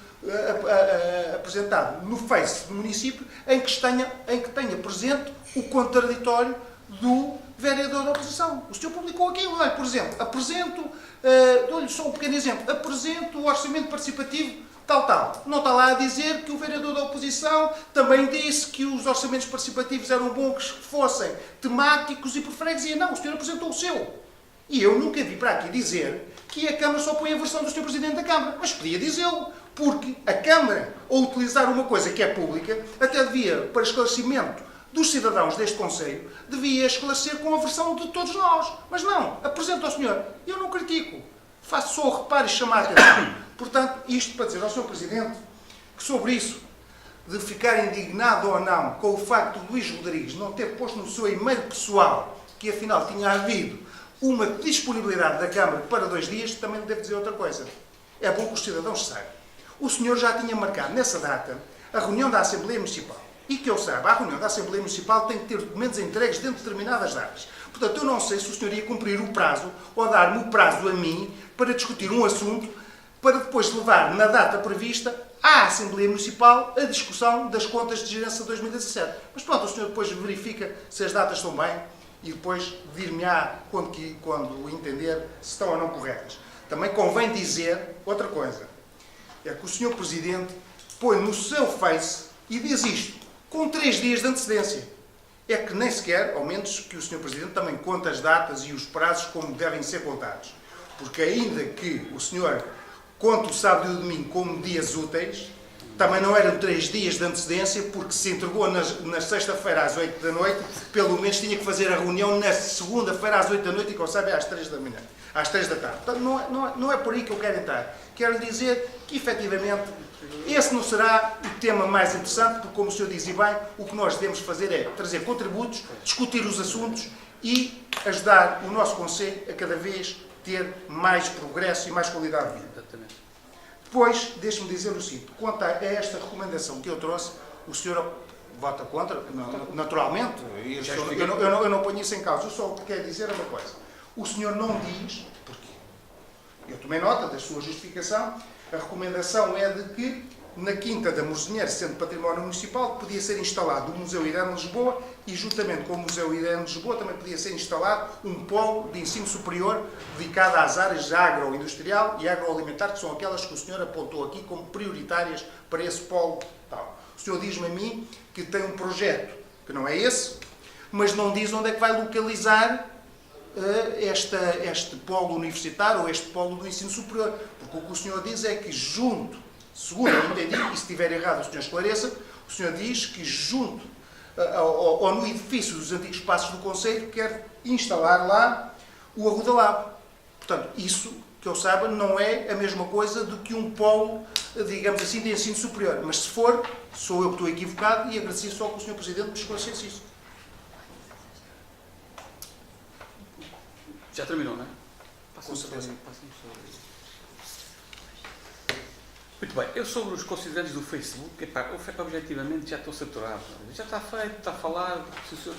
apresentado no Face do município em que tenha presente o contraditório do vereador da oposição. O senhor publicou aquilo, olha, por exemplo, dou-lhe só um pequeno exemplo, apresento o orçamento participativo tal. Não está lá a dizer que o vereador da oposição também disse que os orçamentos participativos eram bons que fossem temáticos e por freguesia. Não, o senhor apresentou o seu. E eu nunca vi para aqui dizer que a Câmara só põe a versão do Sr. Presidente da Câmara. Mas podia dizê-lo, porque a Câmara, ao utilizar uma coisa que é pública, até devia, para esclarecimento dos cidadãos deste Conselho, devia esclarecer com a versão de todos nós. Mas não, apresenta ao senhor. Eu não critico. Faço só o reparo e chamar a atenção. Portanto, isto para dizer ao Sr. Presidente que sobre isso, de ficar indignado ou não com o facto de Luís Rodrigues não ter posto no seu e-mail pessoal que afinal tinha havido uma disponibilidade da Câmara para 2 dias, também lhe devo dizer outra coisa. É bom que os cidadãos saibam. O senhor já tinha marcado nessa data a reunião da Assembleia Municipal. E que eu saiba, a reunião da Assembleia Municipal tem que ter documentos entregues dentro de determinadas datas. Portanto, eu não sei se o senhor ia cumprir o prazo ou dar-me o prazo a mim para discutir um assunto para depois levar na data prevista à Assembleia Municipal a discussão das contas de gerência de 2017. Mas pronto, o senhor depois verifica se as datas estão bem e depois dir-me-á quando entender se estão ou não corretas. Também convém dizer outra coisa. É que o senhor Presidente põe no seu Face e diz isto com 3 dias de antecedência. É que nem sequer, ao menos que o senhor Presidente também conta as datas e os prazos como devem ser contados. Porque ainda que o senhor conte o sábado e o domingo como dias úteis, também não eram 3 dias de antecedência, porque se entregou na sexta-feira às 8 da noite, pelo menos tinha que fazer a reunião na segunda-feira às 8 da noite e, como sabe, às 3 da manhã, às 3 da tarde. Portanto, não é por aí que eu quero entrar. Quero dizer que, efetivamente, esse não será o tema mais interessante, porque, como o senhor diz e bem, o que nós devemos fazer é trazer contributos, discutir os assuntos e ajudar o nosso Conselho a cada vez ter mais progresso e mais qualidade de vida. Exatamente. Depois, deixe-me dizer o seguinte, quanto a esta recomendação que eu trouxe, o senhor vota contra, naturalmente, eu não ponho isso em causa, eu só quero dizer uma coisa. O senhor não diz, porque eu tomei nota da sua justificação, a recomendação é de que na Quinta da Mozinheira, sendo património municipal, podia ser instalado o Museu Irene de Lisboa e, juntamente com o Museu Irene de Lisboa, também podia ser instalado um polo de ensino superior dedicado às áreas agroindustrial e agroalimentar, que são aquelas que o senhor apontou aqui como prioritárias para esse polo tal. O senhor diz-me a mim que tem um projeto que não é esse, mas não diz onde é que vai localizar este polo universitário ou este polo do ensino superior. Porque o que o senhor diz é que segundo eu entendi, e se estiver errado o senhor esclareça, o senhor diz que junto ou no edifício dos antigos espaços do Conselho quer instalar lá o Arruda Lab. Portanto, isso, que eu saiba, não é a mesma coisa do que um polo, digamos assim, de ensino superior. Mas se for, sou eu que estou equivocado e agradeço só que o senhor Presidente me esclarecesse isso. Já terminou, não é? Com certeza. Muito bem, eu sobre os considerantes do Facebook, objetivamente já estou saturado. Já está feito, está falado. Se o senhor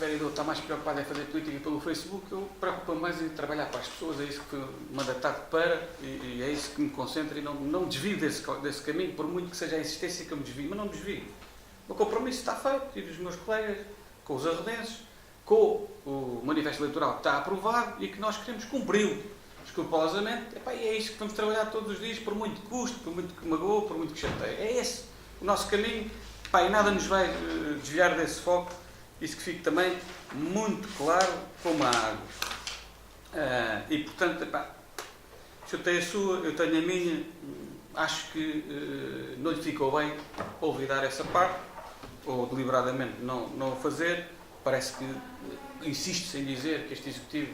vereador está mais preocupado em fazer política pelo Facebook, eu preocupo-me mais em trabalhar para as pessoas, é isso que fui mandatado para e é isso que me concentro e não me desvio desse caminho, por muito que seja a insistência que eu me desvio, mas não me desvio. O compromisso está feito, e dos meus colegas, com os arredenses, com o manifesto eleitoral que está aprovado e que nós queremos cumpri-lo. Escrupulosamente, e é isso que vamos trabalhar todos os dias, por muito que custe, por muito que magoe, por muito que chateie. É esse o nosso caminho, e nada nos vai desviar desse foco, isso que fique também muito claro como a água. E, portanto, o senhor tem a sua, eu tenho a minha, acho que não lhe ficou bem olvidar essa parte, ou deliberadamente não o fazer. Parece que insiste em dizer que este Executivo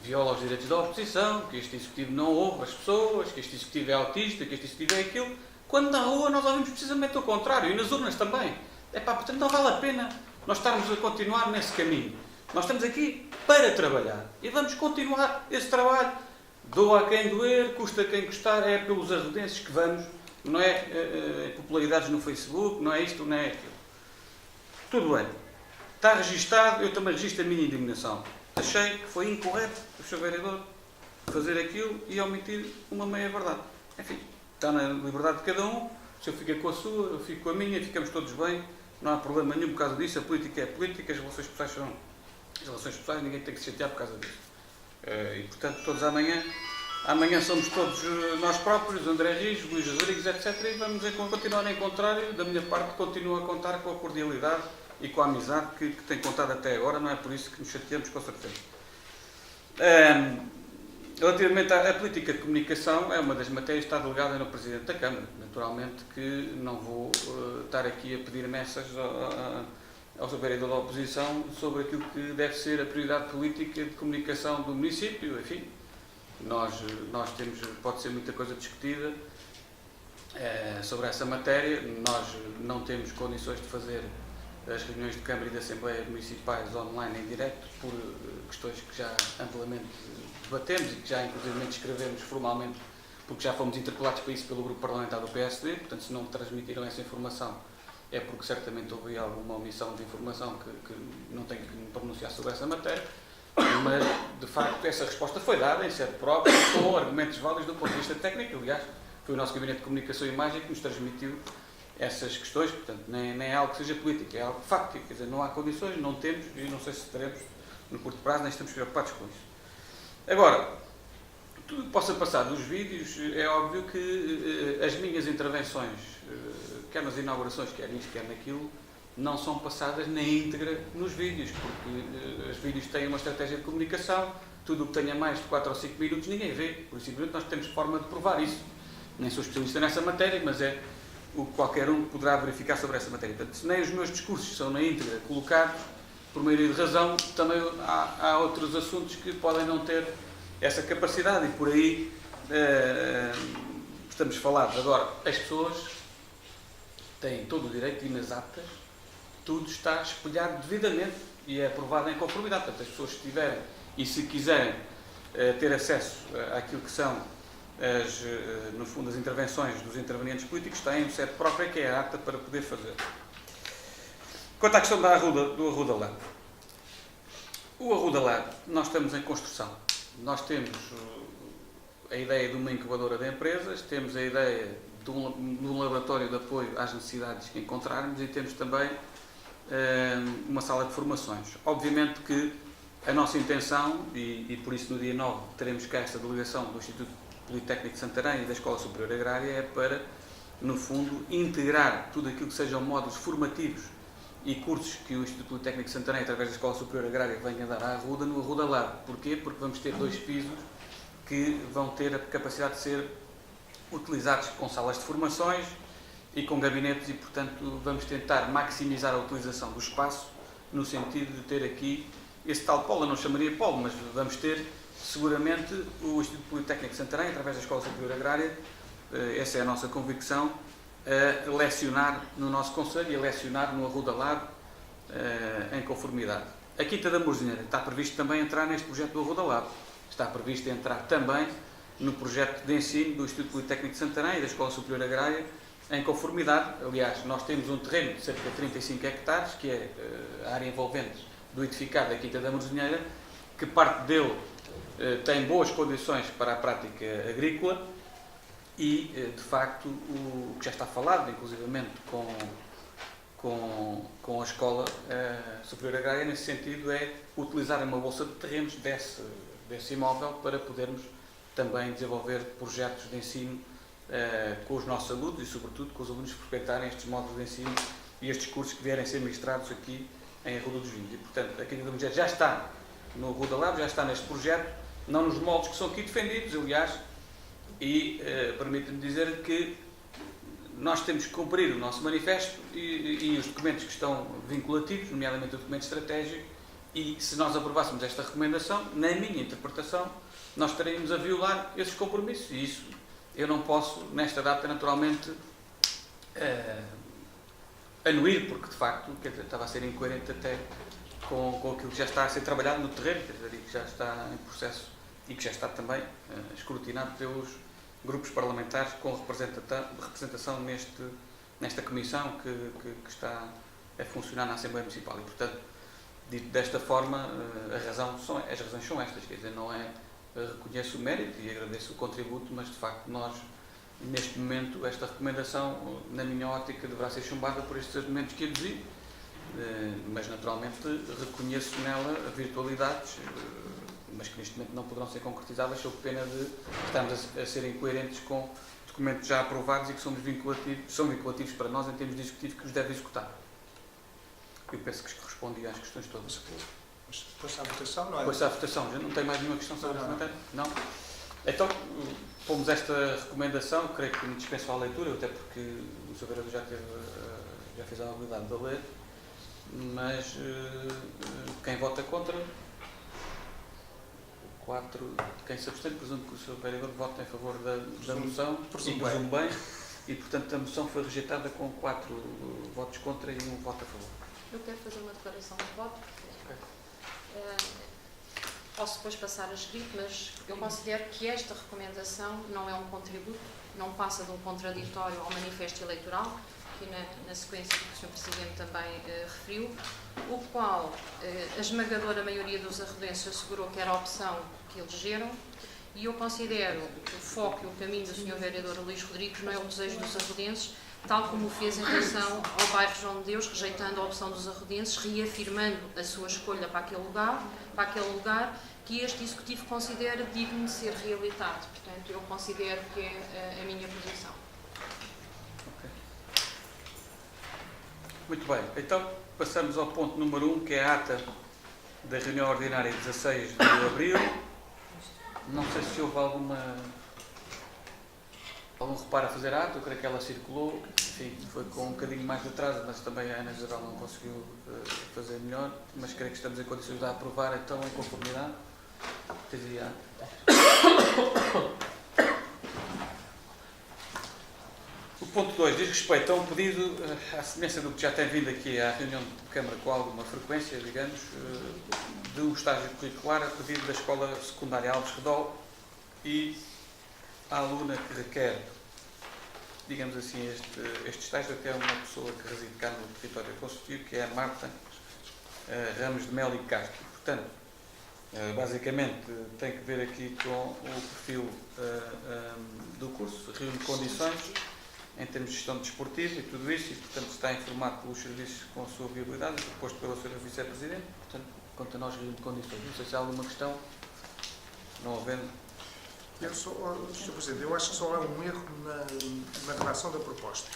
viola os direitos da oposição, que este Executivo não ouve as pessoas, que este Executivo é autista, que este Executivo é aquilo, quando na rua nós ouvimos precisamente o contrário, e nas urnas também. Portanto, não vale a pena nós estarmos a continuar nesse caminho. Nós estamos aqui para trabalhar, e vamos continuar esse trabalho. Doa a quem doer, custa a quem custar, é pelos arredenses que vamos, não é popularidades no Facebook, não é isto, não é aquilo. Tudo bem. Está registado, eu também registro a minha indignação. Achei que foi incorreto o Sr. Vereador fazer aquilo e omitir uma meia-verdade. Enfim, está na liberdade de cada um. O senhor fica com a sua, eu fico com a minha, ficamos todos bem. Não há problema nenhum por causa disso. A política é política, as relações pessoais são as relações pessoais, ninguém tem que se chatear por causa disso. E, portanto, todos amanhã somos todos nós próprios, André Rios, Luís Rodrigues, etc. E vamos continuar a encontrar, da minha parte, continuo a contar com a cordialidade e com a amizade que tem contado até agora, não é por isso que nos chateamos, com certeza. Relativamente à política de comunicação, é uma das matérias que está delegada no Presidente da Câmara. Naturalmente que não vou estar aqui a pedir mensagens ao vereador da oposição sobre aquilo que deve ser a prioridade política de comunicação do município. Enfim, nós temos, pode ser muita coisa discutida sobre essa matéria. Nós não temos condições de fazer as reuniões de Câmara e de Assembleia Municipais online em direto, por questões que já amplamente debatemos e que já inclusive escrevemos formalmente, porque já fomos interpelados para isso pelo grupo parlamentar do PSD. Portanto, se não transmitiram essa informação, é porque certamente houve alguma omissão de informação que não tenho que me pronunciar sobre essa matéria, mas de facto essa resposta foi dada em sede própria, com argumentos válidos do ponto de vista técnico. Aliás, foi o nosso Gabinete de Comunicação e Imagem que nos transmitiu essas questões, portanto, nem é algo que seja político, é algo fático, quer dizer, não há condições, não temos, e não sei se teremos no curto prazo, nem estamos preocupados com isso. Agora, tudo que possa passar dos vídeos, é óbvio que as minhas intervenções, quer nas inaugurações, quer nisto, quer naquilo, não são passadas na íntegra nos vídeos, porque os vídeos têm uma estratégia de comunicação, tudo o que tenha mais de 4 ou 5 minutos ninguém vê, por isso simplesmente nós temos forma de provar isso. Nem sou especialista nessa matéria, mas é o que qualquer um poderá verificar sobre essa matéria. Portanto, se nem os meus discursos são na íntegra colocados, por maioria de razão, também há outros assuntos que podem não ter essa capacidade e por aí estamos falados. Agora, as pessoas têm todo o direito e nas atas tudo está espelhado devidamente e é aprovado em conformidade. Portanto, as pessoas se tiverem e se quiserem ter acesso àquilo que são no fundo as intervenções dos intervenientes políticos, têm um sede própria que é a ata para poder fazer. Quanto à questão do Arruda Lab. O Arruda Lab, nós estamos em construção. Nós temos a ideia de uma incubadora de empresas, temos a ideia de um laboratório de apoio às necessidades que encontrarmos e temos também uma sala de formações. Obviamente que a nossa intenção, e por isso no dia 9 teremos cá esta delegação do Instituto Politécnico de Santarém e da Escola Superior Agrária, é para, no fundo, integrar tudo aquilo que sejam módulos formativos e cursos que o Instituto Politécnico de Santarém, através da Escola Superior Agrária, venha dar à Arruda, no Arruda Lab. Porquê? Porque vamos ter 2 pisos que vão ter a capacidade de ser utilizados com salas de formações e com gabinetes e, portanto, vamos tentar maximizar a utilização do espaço no sentido de ter aqui esse tal polo, eu não chamaria polo, mas vamos ter seguramente o Instituto Politécnico de Santarém, através da Escola Superior Agrária, essa é a nossa convicção, a lecionar no nosso concelho e a lecionar no Arruda Lab em conformidade. A Quinta da Murzinheira está previsto também entrar neste projeto do Arruda Lab. Está previsto entrar também no projeto de ensino do Instituto Politécnico de Santarém e da Escola Superior Agrária em conformidade. Aliás, nós temos um terreno de cerca de 35 hectares, que é a área envolvente do edificado da Quinta da Murzinheira, que parte dele tem boas condições para a prática agrícola e, de facto, o que já está falado, inclusivamente com a Escola Superior Agrária, nesse sentido, é utilizar uma bolsa de terrenos desse imóvel para podermos também desenvolver projetos de ensino com os nossos alunos e, sobretudo, com os alunos que frequentarem estes módulos de ensino e estes cursos que vierem a ser ministrados aqui em Arruda dos Vinhos. E, portanto, a Quinta da Murzinheira já está no Arruda Lab, já está neste projeto, não nos moldes que são aqui defendidos, aliás, e permite-me dizer que nós temos que cumprir o nosso manifesto e os documentos que estão vinculativos, nomeadamente o documento estratégico, e se nós aprovássemos esta recomendação, na minha interpretação, nós estaríamos a violar esses compromissos. E isso eu não posso, nesta data, naturalmente, anuir, porque de facto quer dizer, estava a ser incoerente até com aquilo que já está a ser trabalhado no terreno, quer dizer, e que já está em processo e que já está também escrutinado pelos grupos parlamentares com representação nesta comissão que está a funcionar na Assembleia Municipal. E, portanto, dito desta forma, as razões são estas, quer dizer, não é reconheço o mérito e agradeço o contributo, mas de facto nós, neste momento, esta recomendação, na minha ótica, deverá ser chumbada por estes argumentos que aduzi, mas naturalmente reconheço nela virtualidades, mas que neste momento não poderão ser concretizadas sob pena de estarmos a ser incoerentes com documentos já aprovados e que são vinculativos para nós em termos de executivo que os deve executar. Eu penso que respondi às questões todas. Mas depois à votação, não é? Depois à votação, já não tem mais nenhuma questão sobre essa matéria? Não? Então, pomos esta recomendação, creio que me dispenso a leitura, até porque o Sr. Vereador já fez a habilidade de ler, mas quem vota contra, 4, quem se abstém, presumo que o Sr. Vereador vota em favor da moção, presumo bem, e portanto a moção foi rejeitada com 4 votos contra e 1 voto a favor. Eu quero fazer uma declaração de voto. Posso depois passar a escrito, mas eu considero que esta recomendação não é um contributo, não passa de um contraditório ao manifesto eleitoral, aqui na sequência que o Sr. Presidente também referiu, o qual a esmagadora maioria dos arrodenses assegurou que era a opção que elegeram, e eu considero que o foco e o caminho do Sr. Vereador Luís Rodrigues não é o desejo dos arrodenses, tal como o fez em relação ao bairro João de Deus, rejeitando a opção dos arrodenses, reafirmando a sua escolha para aquele lugar que este Executivo considera digno de ser reabilitado. Portanto, eu considero que é a minha posição. Ok. Muito bem, então passamos ao ponto número 1, que é a ata da reunião ordinária de 16 de abril. Não sei se houve algum reparo a fazer a ata, eu creio que ela circulou, enfim, foi com um bocadinho mais de atraso, mas também a Ana Geral não conseguiu fazer melhor, mas creio que estamos em condições de a aprovar, então, em conformidade. Teria o ponto 2 diz respeito a um pedido, à semelhança do que já tem vindo aqui à reunião de Câmara com alguma frequência, digamos, de um estágio curricular a pedido da Escola Secundária Alves Redol, e a aluna que requer, digamos assim, este estágio, que é uma pessoa que reside cá no território consultivo, que é a Marta Ramos de Melo e Castro. Portanto, basicamente tem que ver aqui com o perfil do curso, reúne condições em termos de gestão desportiva e tudo isso, e portanto está informado pelos serviços com a sua viabilidade, proposto pela Sra. Vice-Presidente, portanto, quanto a nós reúne condições. Não sei se há alguma questão, não havendo. Sr. Presidente, eu acho que só há um erro na redação da proposta.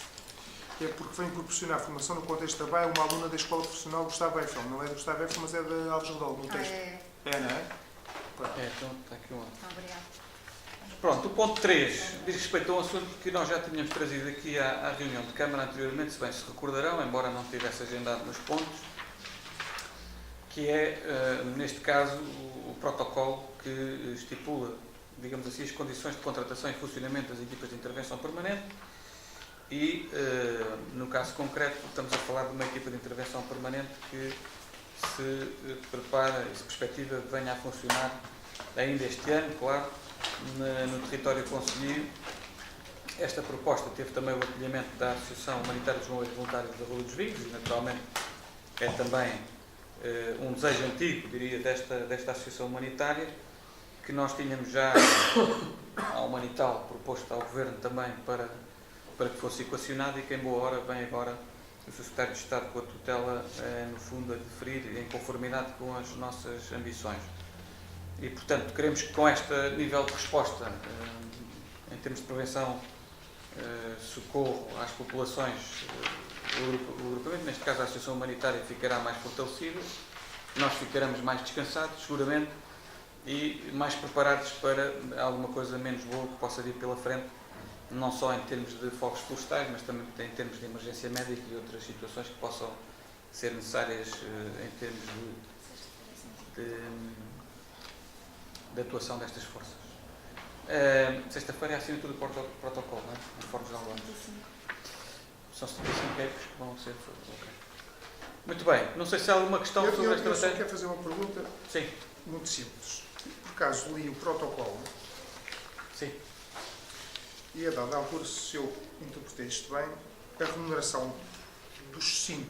É porque vem proporcionar formação no contexto de trabalho uma aluna da Escola Profissional Gustavo Eiffel. Não é do Gustavo Eiffel, mas é de Alves Redol, no texto. É, não é? Então está aqui um. Obrigada. Pronto, o ponto 3 diz respeito a um assunto que nós já tínhamos trazido aqui à reunião de Câmara anteriormente, se bem se recordarão, embora não tivesse agendado nos pontos, que é, neste caso, o protocolo que estipula, digamos assim, as condições de contratação e funcionamento das equipas de intervenção permanente e, no caso concreto, estamos a falar de uma equipa de intervenção permanente que se prepara e se perspectiva que venha a funcionar ainda este ano, claro, no território concelhio. Esta proposta teve também o acolhimento da Associação Humanitária dos Bombeiros Voluntários da Rua dos Vinhos e, naturalmente, é também um desejo antigo, diria, desta Associação Humanitária, que nós tínhamos já a Humanital proposto ao Governo também para que fosse equacionado, e que em boa hora vem agora o Secretário de Estado com a tutela, no fundo, a deferir em conformidade com as nossas ambições. E, portanto, queremos que com este nível de resposta, em termos de prevenção, socorro às populações, o agrupamento, neste caso a Associação Humanitária, ficará mais fortalecido, nós ficaremos mais descansados, seguramente, e mais preparados para alguma coisa menos boa que possa vir pela frente, não só em termos de fogos florestais, mas também em termos de emergência médica e outras situações que possam ser necessárias em termos de atuação destas forças. Sexta-feira é a assinatura do protocolo, não é? Informes de alguns. São 75 ecos que vão ser. Okay. Muito bem, não sei se há alguma questão sobre esta matéria. Eu só matéria. quero fazer uma pergunta. Sim. Muito simples. Por acaso li o protocolo. Sim. E a dada altura, se eu interpretei isto bem, a remuneração dos 5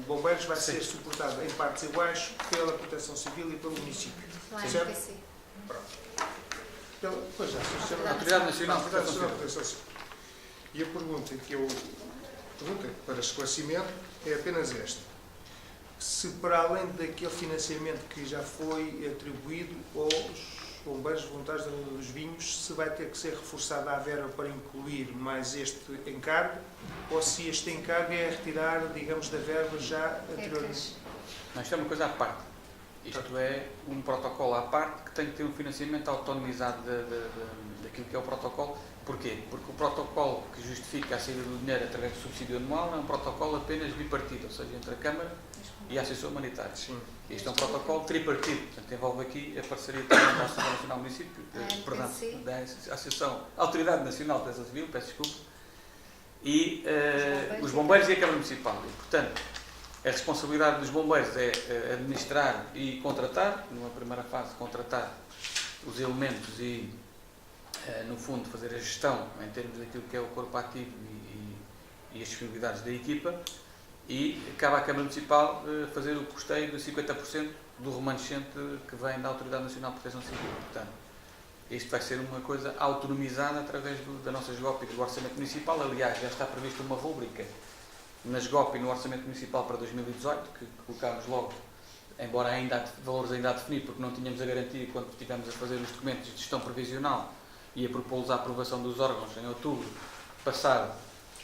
bombeiros vai ser suportada em partes iguais pela Proteção Civil e pelo município. Certo? Pronto. Pois já, Autoridade Nacional de Proteção Proteção Civil. E a pergunta que eu pergunto para esclarecimento é apenas esta. Se para além daquele financiamento que já foi atribuído aos bombeiros voluntários da Rua dos Vinhos, se vai ter que ser reforçada a verba para incluir mais este encargo, ou se este encargo é retirar, digamos, da verba já anteriormente? Não, isto é uma coisa à parte. Isto é um protocolo à parte que tem que ter um financiamento autonomizado daquilo que é o protocolo. Porquê? Porque o protocolo que justifica a saída do dinheiro através do subsídio anual é um protocolo apenas bipartido, ou seja, entre a Câmara e a Associação Humanitária. Sim. Este é um protocolo tripartido, portanto envolve aqui a parceria também da Associação Nacional do Município, da Associação Autoridade Nacional de Proteção Civil, peço desculpa, e os bombeiros e a Câmara Municipal. E, portanto, a responsabilidade dos bombeiros é administrar e contratar, numa primeira fase, contratar os elementos e, no fundo, fazer a gestão em termos daquilo que é o corpo ativo e as disponibilidades da equipa, e cabe à Câmara Municipal fazer o custeio de 50% do remanescente que vem da Autoridade Nacional de Proteção Civil. Portanto, isto vai ser uma coisa autonomizada através da nossa GOP e do Orçamento Municipal. Aliás, já está prevista uma rúbrica na GOP e no Orçamento Municipal para 2018, que colocámos logo, embora ainda valores ainda a definir, porque não tínhamos a garantia quando estivemos a fazer os documentos de gestão previsional e a propô-los à aprovação dos órgãos em outubro passado,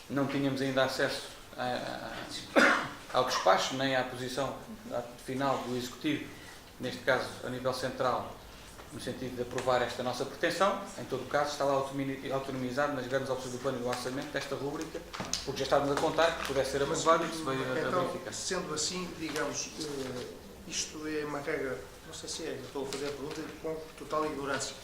não tínhamos ainda acesso ao despacho, nem à posição final do Executivo, neste caso a nível central, no sentido de aprovar esta nossa pretensão. Em todo o caso, está lá autonomizado nas grandes opções do plano e do orçamento desta rúbrica, porque já estávamos a contar que pudesse ser aprovado e que se veio a Então, verificar. sendo assim, digamos, isto é uma regra, não sei se estou a fazer a pergunta com total ignorância.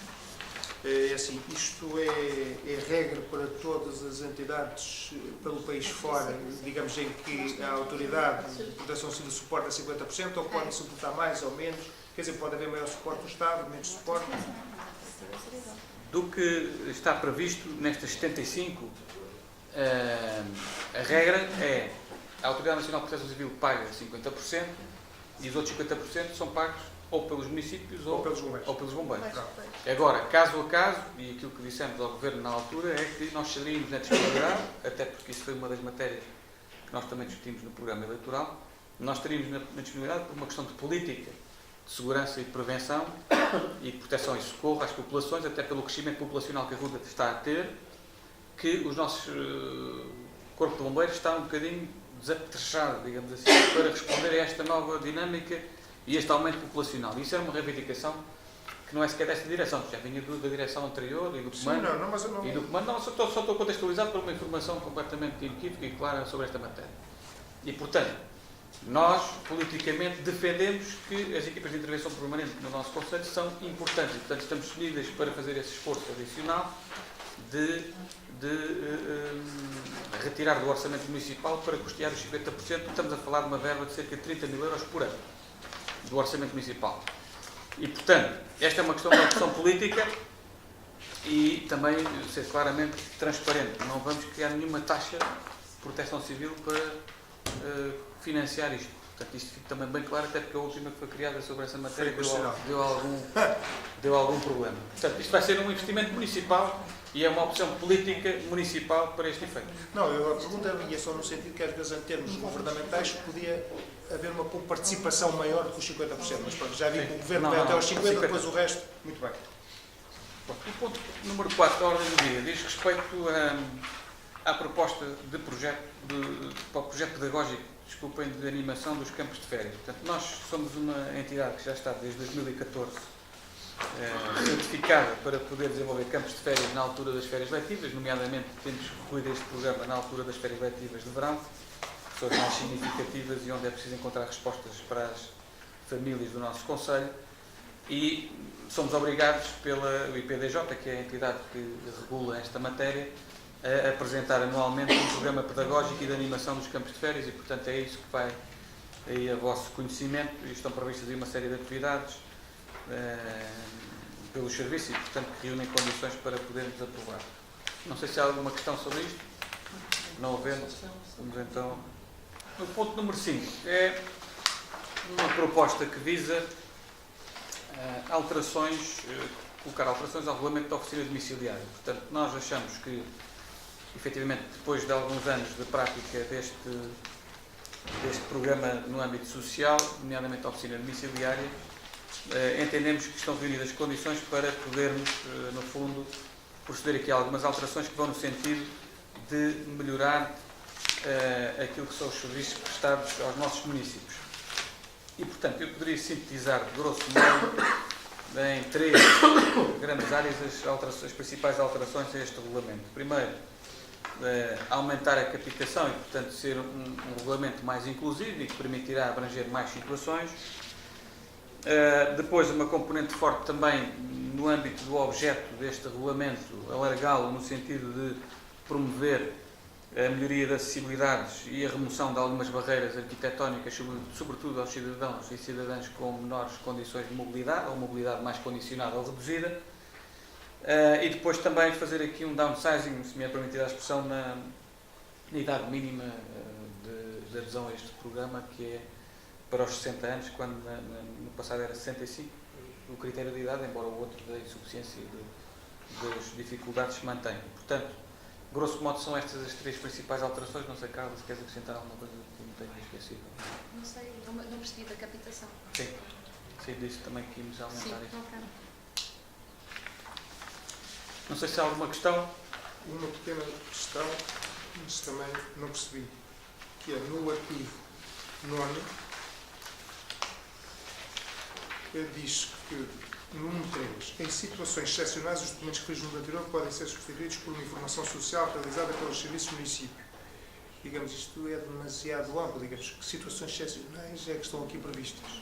É assim, isto é regra para todas as entidades pelo país fora, digamos, em que a autoridade de proteção civil suporta 50%, ou podem suportar mais ou menos? Quer dizer, pode haver maior suporte do Estado, menos suporte? Do que está previsto nestas 75, a regra é a Autoridade Nacional de Proteção Civil paga 50% e os outros 50% são pagos ou pelos municípios ou pelos bombeiros. Agora, caso a caso, e aquilo que dissemos ao Governo na altura é que nós saímos na disponibilidade, até porque isso foi uma das matérias que nós também discutimos no programa eleitoral, nós estaríamos na disponibilidade por uma questão de política, de segurança e de prevenção e de proteção e socorro às populações, até pelo crescimento populacional que a Ruda está a ter, que os nossos corpo de bombeiros está um bocadinho desapetrechado, digamos assim, para responder a esta nova dinâmica e este aumento populacional. Isso era uma reivindicação que não é sequer desta direção, já vinha da direção anterior e do comando. Sim, mas eu não... E do comando, não, só estou contextualizado por uma informação completamente inequívoca e clara sobre esta matéria. E, portanto, nós, politicamente, defendemos que as equipas de intervenção permanente no nosso Conselho são importantes e, portanto, estamos unidas para fazer esse esforço adicional de retirar do orçamento municipal para custear os 50%. Estamos a falar de uma verba de cerca de 30 mil euros por ano do orçamento municipal. E, portanto, esta é uma questão de opção política e também ser claramente transparente. Não vamos criar nenhuma taxa de proteção civil para financiar isto. Portanto, isto fica também bem claro, até porque a última que foi criada sobre essa matéria deu algum problema. Portanto, isto vai ser um investimento municipal e é uma opção política municipal para este efeito. Não, a pergunta vinha só no sentido que, às vezes, em termos governamentais, podia haver uma participação maior do que os 50%, mas pronto, já vi que o Governo vai até aos 50%, depois o resto, muito bem. Bom, o ponto número 4 da ordem do dia diz respeito à proposta de projeto, para o projeto pedagógico, de animação dos campos de férias. Portanto, nós somos uma entidade que já está desde 2014 certificada para poder desenvolver campos de férias na altura das férias letivas, nomeadamente temos recorrido a este programa na altura das férias letivas de verão, que são as mais significativas e onde é preciso encontrar respostas para as famílias do nosso Conselho, e somos obrigados pela IPDJ, que é a entidade que regula esta matéria, a apresentar anualmente um programa pedagógico e de animação dos campos de férias e, portanto, é isso que vai aí a vosso conhecimento e estão previstas aí uma série de atividades pelos serviços e, portanto, que reúnem condições para podermos aprovar. Não sei se há alguma questão sobre isto. Não havendo, vamos então... No ponto número 5, é uma proposta que visa colocar alterações ao regulamento da oficina domiciliária. Portanto, nós achamos que, efetivamente, depois de alguns anos de prática deste programa no âmbito social, nomeadamente a oficina domiciliária, entendemos que estão reunidas condições para podermos, no fundo, proceder aqui a algumas alterações que vão no sentido de melhorar aquilo que são os serviços prestados aos nossos municípios. E, portanto, eu poderia sintetizar, de grosso modo, em 3 grandes áreas as principais alterações a este regulamento. Primeiro, aumentar a capitação e, portanto, ser um regulamento mais inclusivo e que permitirá abranger mais situações. Depois, uma componente forte também no âmbito do objeto deste regulamento, alargá-lo no sentido de promover a melhoria das acessibilidades e a remoção de algumas barreiras arquitetónicas, sobretudo aos cidadãos e cidadãs com menores condições de mobilidade, ou mobilidade mais condicionada ou reduzida. E depois também fazer aqui um downsizing, se me é permitida a expressão, a idade mínima de adesão a este programa, que é para os 60 anos, quando no passado era 65, o critério de idade, embora o outro da insuficiência e das dificuldades se mantém. Portanto, grosso modo, são estas as três principais alterações. Não sei, Carlos, se queres acrescentar alguma coisa que me tenha esquecido? Não sei, não percebi da captação. Sim, sei disso também que íamos aumentar Sim, isso. ok. Não sei se há alguma questão. Uma pequena questão, mas também não percebi, que é no artigo 9, diz que, no número 3, em situações excepcionais, os documentos referidos no anterior podem ser substituídos por uma informação social realizada pelos serviços do município. Digamos, isto é demasiado amplo, digamos, que situações excepcionais é que estão aqui previstas.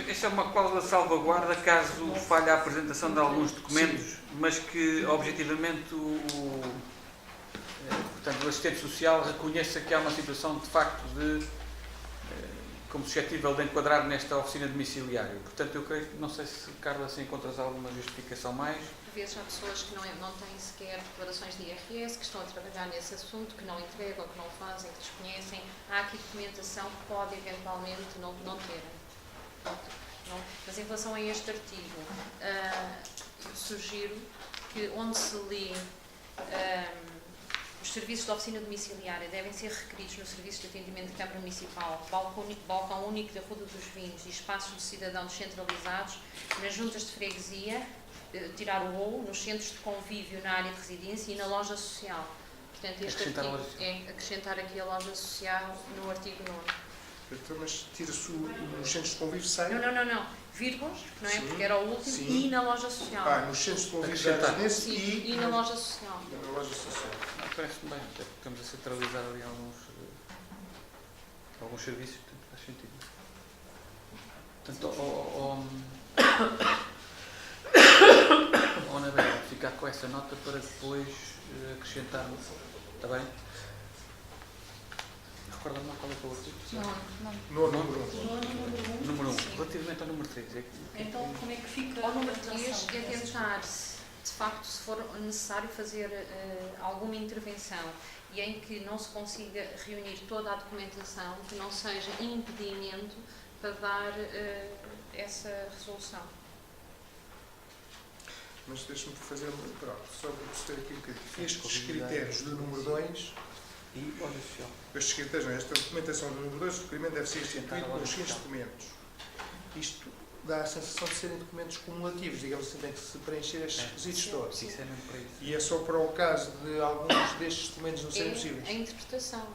Esta é uma cláusula de salvaguarda caso falhe a apresentação de alguns documentos, mas que objetivamente portanto, o assistente social reconheça que há uma situação de facto como suscetível de enquadrar nesta oficina domiciliária. Portanto, eu creio que, não sei se, Carla, se encontras alguma justificação mais. Por vezes há pessoas que não têm sequer declarações de IRS, que estão a trabalhar nesse assunto, que não entregam, que não fazem, que desconhecem. Há aqui documentação que pode eventualmente não terem. Não. Mas em relação a este artigo, sugiro que onde se lê os serviços de oficina domiciliária devem ser requeridos no Serviço de Atendimento de Câmara Municipal, balcão único da Ruda dos Vinhos e espaços de cidadão descentralizados, nas juntas de freguesia, tirar o ou, nos centros de convívio na área de residência e na loja social. Portanto, este artigo é acrescentar aqui a loja social no artigo 9. Então, mas tira-se nos centros de convívio, sai? Não. Vírgulas, não é? Sim. Porque era o último, Sim. e na loja social. Nos centros de convívio da Acrescentar. residência Sim, e na loja social. e na loja social. Parece-me bem, até porque estamos a centralizar ali alguns serviços, portanto faz sentido. Portanto, Ana Bela, ficar com essa nota para depois acrescentarmos. Está bem? Recorda-me lá qual é que é o artigo? No número 1. Número 1. Relativamente ao número 3. Então, como é que fica? Ao número 3 é tentar, de facto, se for necessário, fazer alguma intervenção e em que não se consiga reunir toda a documentação, que não seja impedimento para dar essa resolução. Mas deixa-me fazer só para perceber aqui um bocadinho. Estes critérios do número 2, E olha social. estes critérios, não, esta documentação do número 2, o requerimento deve ser instituído pelos seguintes documentos. Isto dá a sensação de serem documentos cumulativos, digamos assim, tem que se preencher estes requisitos todos. Isso é mesmo para isso. E é só para o caso de alguns destes documentos não serem possíveis. A interpretação.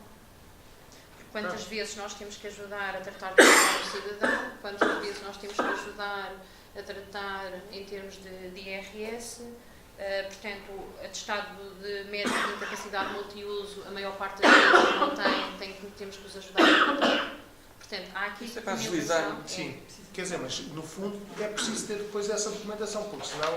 Quantas vezes nós temos que ajudar a tratar do cidadão, quantas vezes nós temos que ajudar a tratar em termos de IRS, portanto, atestado de médico de incapacidade multiuso, a maior parte das vezes não temos que os ajudar a tratar. Portanto, há aqui Isso é para agilizar. documentação, Sim, quer dizer, mas no fundo é preciso ter depois essa documentação, porque senão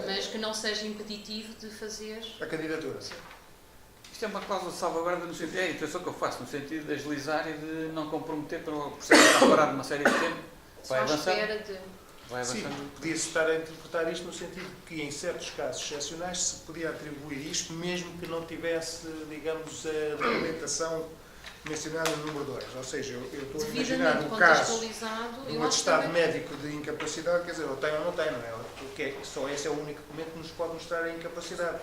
mas que não seja impeditivo de fazer. a candidatura. Isto é uma cláusula de salvaguarda no sentido, é a intenção que eu faço, no sentido de agilizar e de não comprometer para o processo estar parado uma série de tempo. Só Vai à avançando. espera de. Vai Sim, avançando. podia-se estar a interpretar isto no sentido que em certos casos excepcionais se podia atribuir isto, mesmo que não tivesse, digamos, a documentação mencionada no número 2. Ou seja, eu estou a imaginar Devidamente no caso contextualizado, de eu um acho que atestado também- médico de incapacidade, quer dizer, eu tenho ou não tenho, não é? Porque só esse é o único documento que nos pode mostrar a incapacidade.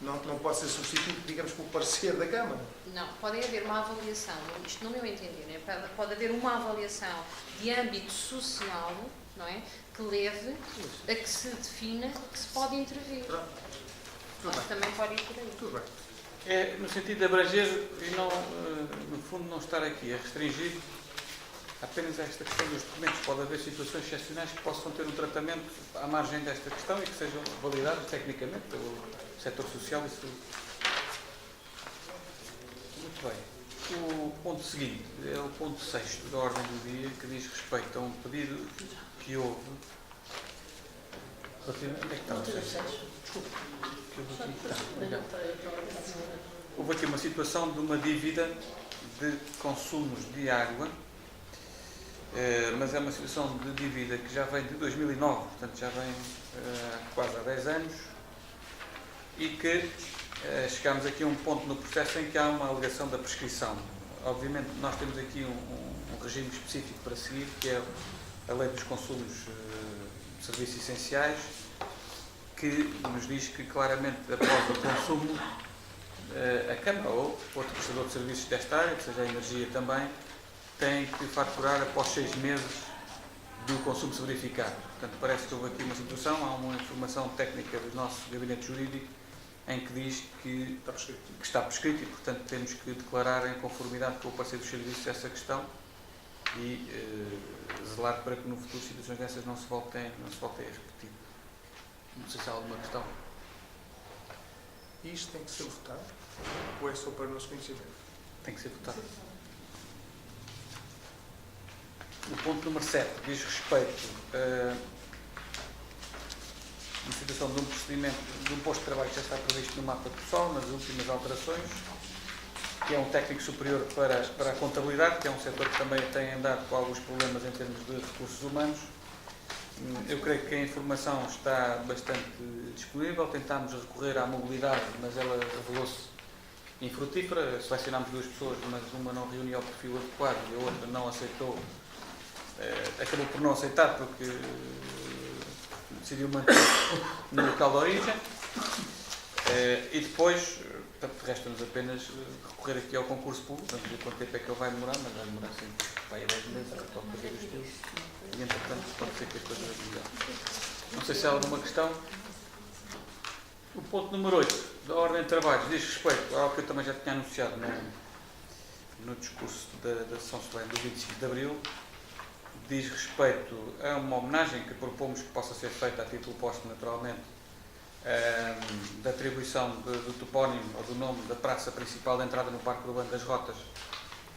Não pode ser substituído, digamos, por parecer da Câmara. Não, pode haver uma avaliação, isto no meu entender, né? Pode haver uma avaliação de âmbito social, não é? Que leve a que se defina que se pode intervir. Pronto. Tudo Acho que bem, também pode ir por aí. tudo bem. É no sentido de abranger e não, no fundo, não estar aqui a restringir apenas a esta questão dos documentos. Pode haver situações excepcionais que possam ter um tratamento à margem desta questão e que sejam validadas tecnicamente pelo setor social e saúde. Muito bem. O ponto seguinte é o ponto 6º da ordem do dia, que diz respeito a um pedido que houve. Relativamente. Onde é que está o 6? Desculpe. Que houve aqui. Está, obrigado. Houve aqui uma situação de uma dívida de consumos de água, mas é uma situação de dívida que já vem de 2009, portanto já vem quase há 10 anos, e que chegámos aqui a um ponto no processo em que há uma alegação da prescrição. Obviamente, nós temos aqui um regime específico para seguir, que é a Lei dos Consumos de Serviços Essenciais, que nos diz que claramente após o consumo, a Câmara ou outro prestador de serviços desta área, que seja a energia também, tem que faturar após 6 meses do consumo se verificado. Portanto, parece que houve aqui uma situação, há uma informação técnica do nosso gabinete jurídico em que diz que está prescrito e, portanto, temos que declarar em conformidade com o parecer dos serviços essa questão e zelar para que no futuro situações dessas não se voltem a repetir. Não sei se há alguma questão. Isto tem que ser votado? Ou é só para o nosso conhecimento? Tem que ser votado. O ponto número 7 diz respeito a uma situação de um procedimento de um posto de trabalho que já está previsto no mapa pessoal, nas últimas alterações, que é um técnico superior para a contabilidade, que é um setor que também tem andado com alguns problemas em termos de recursos humanos. Eu creio que a informação está bastante disponível. Tentámos recorrer à mobilidade, mas ela revelou-se infrutífera. Selecionámos 2 pessoas, mas uma não reunia o perfil adequado e a outra não aceitou. Acabou por não aceitar porque decidiu manter no local de origem. E depois, portanto, resta-nos apenas recorrer aqui ao concurso público. Vamos ver quanto tempo é que ele vai demorar, mas vai demorar sempre vai a 10 meses, para fazer os teus. E, entretanto, pode ser que as coisas melhorem. Não sei se há alguma questão. O ponto número 8 da ordem de trabalhos diz respeito ao que eu também já tinha anunciado no discurso da sessão solene do 25 de Abril. Diz respeito a uma homenagem que propomos que possa ser feita a título póstumo, naturalmente, da atribuição do topónimo ou do nome da praça principal de entrada no Parque Urbano das Rotas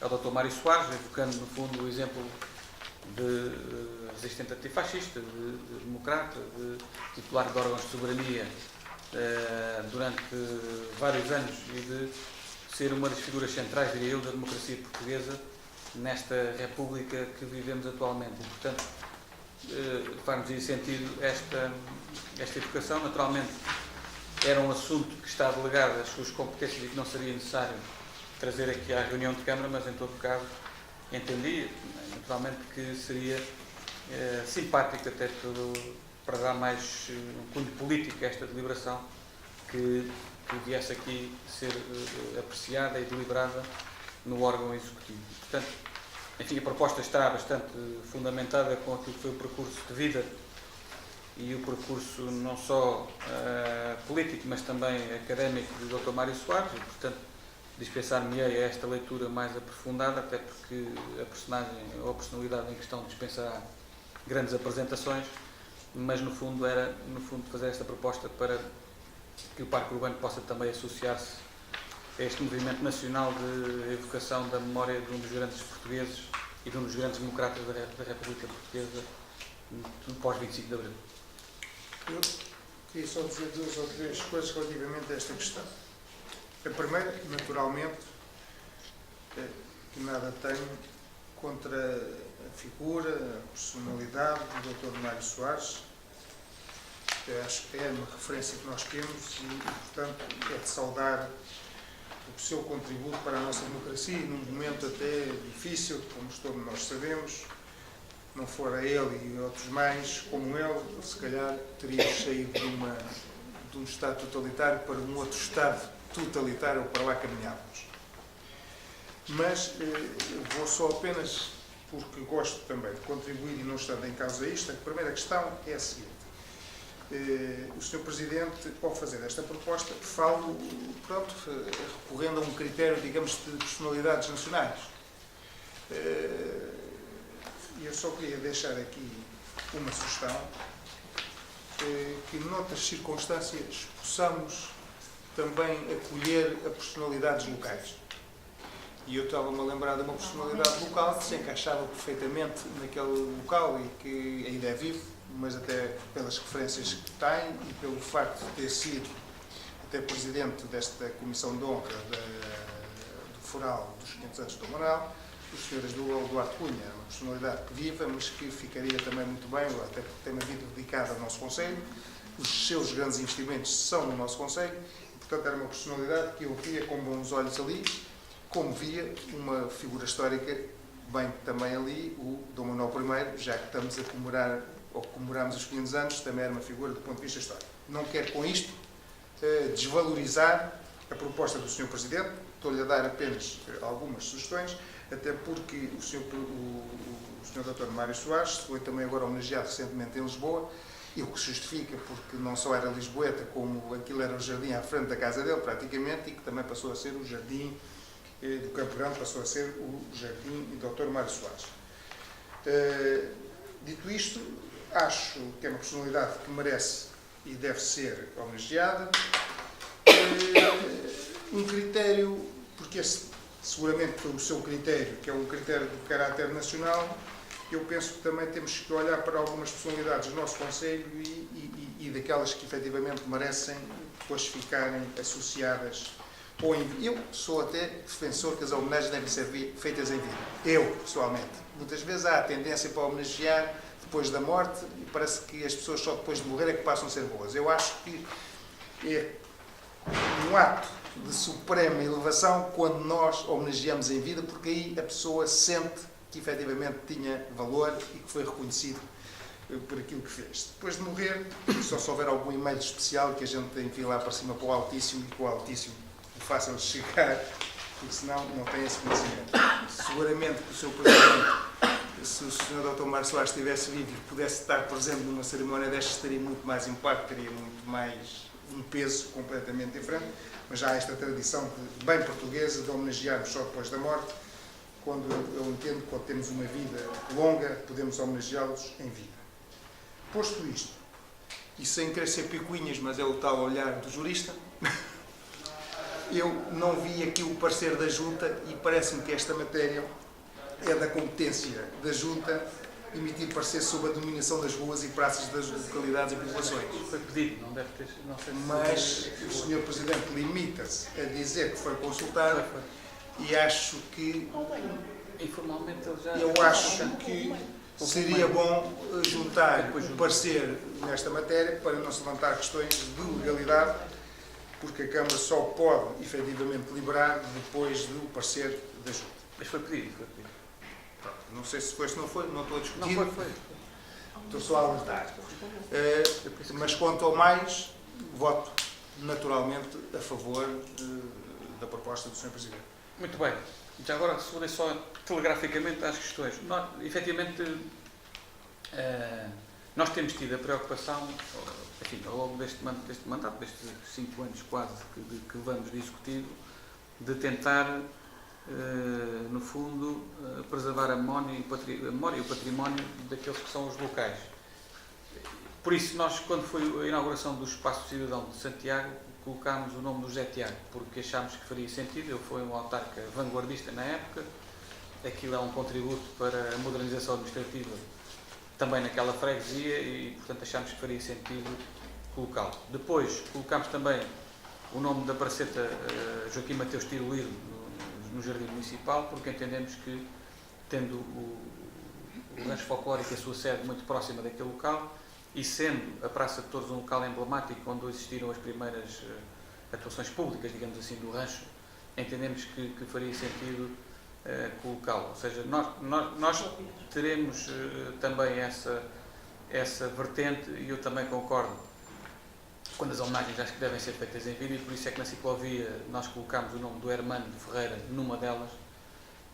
ao Dr. Mário Soares, evocando, no fundo, o exemplo de resistente antifascista, de democrata, de titular de órgãos de soberania durante vários anos e de ser uma das figuras centrais, diria eu, da democracia portuguesa nesta República que vivemos atualmente. E, portanto, faz-nos sentido esta educação. Naturalmente, era um assunto que está delegado às suas competências e que não seria necessário trazer aqui à reunião de Câmara, mas, em todo caso, entendi, naturalmente, que seria simpático até para dar mais um cunho político a esta deliberação que viesse aqui ser apreciada e deliberada no órgão executivo. Portanto, enfim, a proposta está bastante fundamentada com aquilo que foi o percurso de vida e o percurso não só político, mas também académico do Dr. Mário Soares, e, portanto, dispensar-me-ei a esta leitura mais aprofundada, até porque a personagem ou a personalidade em questão dispensará grandes apresentações, mas no fundo era fazer esta proposta para que o Parque Urbano possa também associar-se a este movimento nacional de evocação da memória de um dos grandes portugueses e de um dos grandes democratas da República Portuguesa pós-25 de Abril. Eu queria só dizer 2 ou 3 coisas relativamente a esta questão. A primeira, naturalmente, que nada tenho contra a figura, a personalidade do Dr. Mário Soares. Eu acho que é uma referência que nós temos e, portanto, é de saudar o seu contributo para a nossa democracia e num momento até difícil, como todos nós sabemos. Não fora ele e outros mais como ele, se calhar teríamos saído de um Estado totalitário para um outro Estado totalitário ou para lá caminhávamos. Mas vou só apenas, porque gosto também de contribuir e não estando em causa isto, a primeira questão é a seguinte. O Sr. Presidente, ao fazer esta proposta, falo, pronto, recorrendo a um critério, digamos, de personalidades nacionais. Eu só queria deixar aqui uma sugestão, que noutras circunstâncias possamos também acolher a personalidades locais. E eu estava-me a lembrar de uma personalidade local que se encaixava perfeitamente naquele local e que ainda é vivo, mas até pelas referências que tem e pelo facto de ter sido até presidente desta Comissão de Honra do Foral dos 500 anos do Amaral, o Sr. Duarte Cunha, é uma personalidade viva, mas que ficaria também muito bem, até porque tem uma vida dedicada ao nosso Conselho, os seus grandes investimentos são no nosso Conselho, e, portanto, era uma personalidade que eu via com bons olhos ali, como via uma figura histórica bem também ali, o Dom Manuel I, já que estamos a comemorar, ou comemoramos os 500 anos, também era uma figura do ponto de vista histórico. Não quero com isto desvalorizar a proposta do Sr. Presidente, estou-lhe a dar apenas algumas sugestões, até porque o Sr. Dr. Mário Soares foi também agora homenageado recentemente em Lisboa, e o que justifica, porque não só era lisboeta, como aquilo era o jardim à frente da casa dele, praticamente, e que também passou a ser o jardim do Campo Grande, passou a ser o jardim Dr. Mário Soares. Dito isto, acho que é uma personalidade que merece e deve ser homenageada. Um critério, porque esse seguramente foi o seu critério, que é um critério de caráter nacional, eu penso que também temos que olhar para algumas personalidades do nosso Conselho e daquelas que efetivamente merecem depois ficarem associadas ou em vida. Eu sou até defensor que as homenagens devem ser feitas em vida. Eu, pessoalmente. Muitas vezes há a tendência para homenagear depois da morte e parece que as pessoas só depois de morrer é que passam a ser boas. Eu acho que é um ato de suprema elevação quando nós homenageamos em vida, porque aí a pessoa sente que efetivamente tinha valor e que foi reconhecido por aquilo que fez. Depois de morrer, só se houver algum e-mail especial que a gente envie lá para cima para o Altíssimo e que o Altíssimo o faça chegar, porque senão não tem esse conhecimento. Seguramente que o Sr. Presidente, se o Sr. Dr. Mário Soares estivesse vivo e pudesse estar presente numa cerimónia destas, teria muito mais impacto, teria muito mais um peso completamente diferente, mas já há esta tradição bem portuguesa de homenagearmos só depois da morte. Quando eu entendo que quando temos uma vida longa, podemos homenageá-los em vida. Posto isto, e sem querer ser picuinhas, mas é o tal olhar do jurista, eu não vi aqui o parecer da Junta e parece-me que esta matéria é da competência da Junta emitir parecer sobre a dominação das ruas e praças das localidades e populações. Foi pedido, não deve ter... Não sei se Mas o Sr. Presidente limita-se a dizer que foi consultado e acho que... Informalmente ele já... Eu acho que seria bom juntar o parecer nesta matéria para não se levantar questões de legalidade, porque a Câmara só pode, efetivamente, liberar depois do parecer da Junta. Mas foi pedido, foi pedido. Pronto, não sei se foi, se não foi, não estou a discutir. Não foi. Estou só a alertar. Mas quanto ao mais, voto naturalmente a favor da proposta do Sr. Presidente. Muito bem. Já agora, responder só telegraficamente às questões. Nós, efetivamente, nós temos tido a preocupação, enfim, ao longo deste mandato, destes 5 anos quase que vamos discutir, de tentar, no fundo, preservar a memória e o património daqueles que são os locais. Por isso, nós, quando foi a inauguração do Espaço Cidadão de Santiago, colocámos o nome do José Tiago, porque achámos que faria sentido. Ele foi um autarca vanguardista na época, aquilo é um contributo para a modernização administrativa também naquela freguesia e, portanto, achámos que faria sentido colocá-lo. Depois, colocámos também o nome da Praceta Joaquim Mateus Tiroliro no Jardim Municipal, porque entendemos que, tendo o Rancho Folclórico a sua sede muito próxima daquele local, e sendo a Praça de Torres um local emblemático onde existiram as primeiras atuações públicas, digamos assim, do rancho, entendemos que faria sentido colocá-lo. Ou seja, nós teremos também essa vertente, e eu também concordo, quando as homenagens acho que devem ser feitas em vida, e por isso é que na ciclovia nós colocámos o nome do Hermano Ferreira numa delas,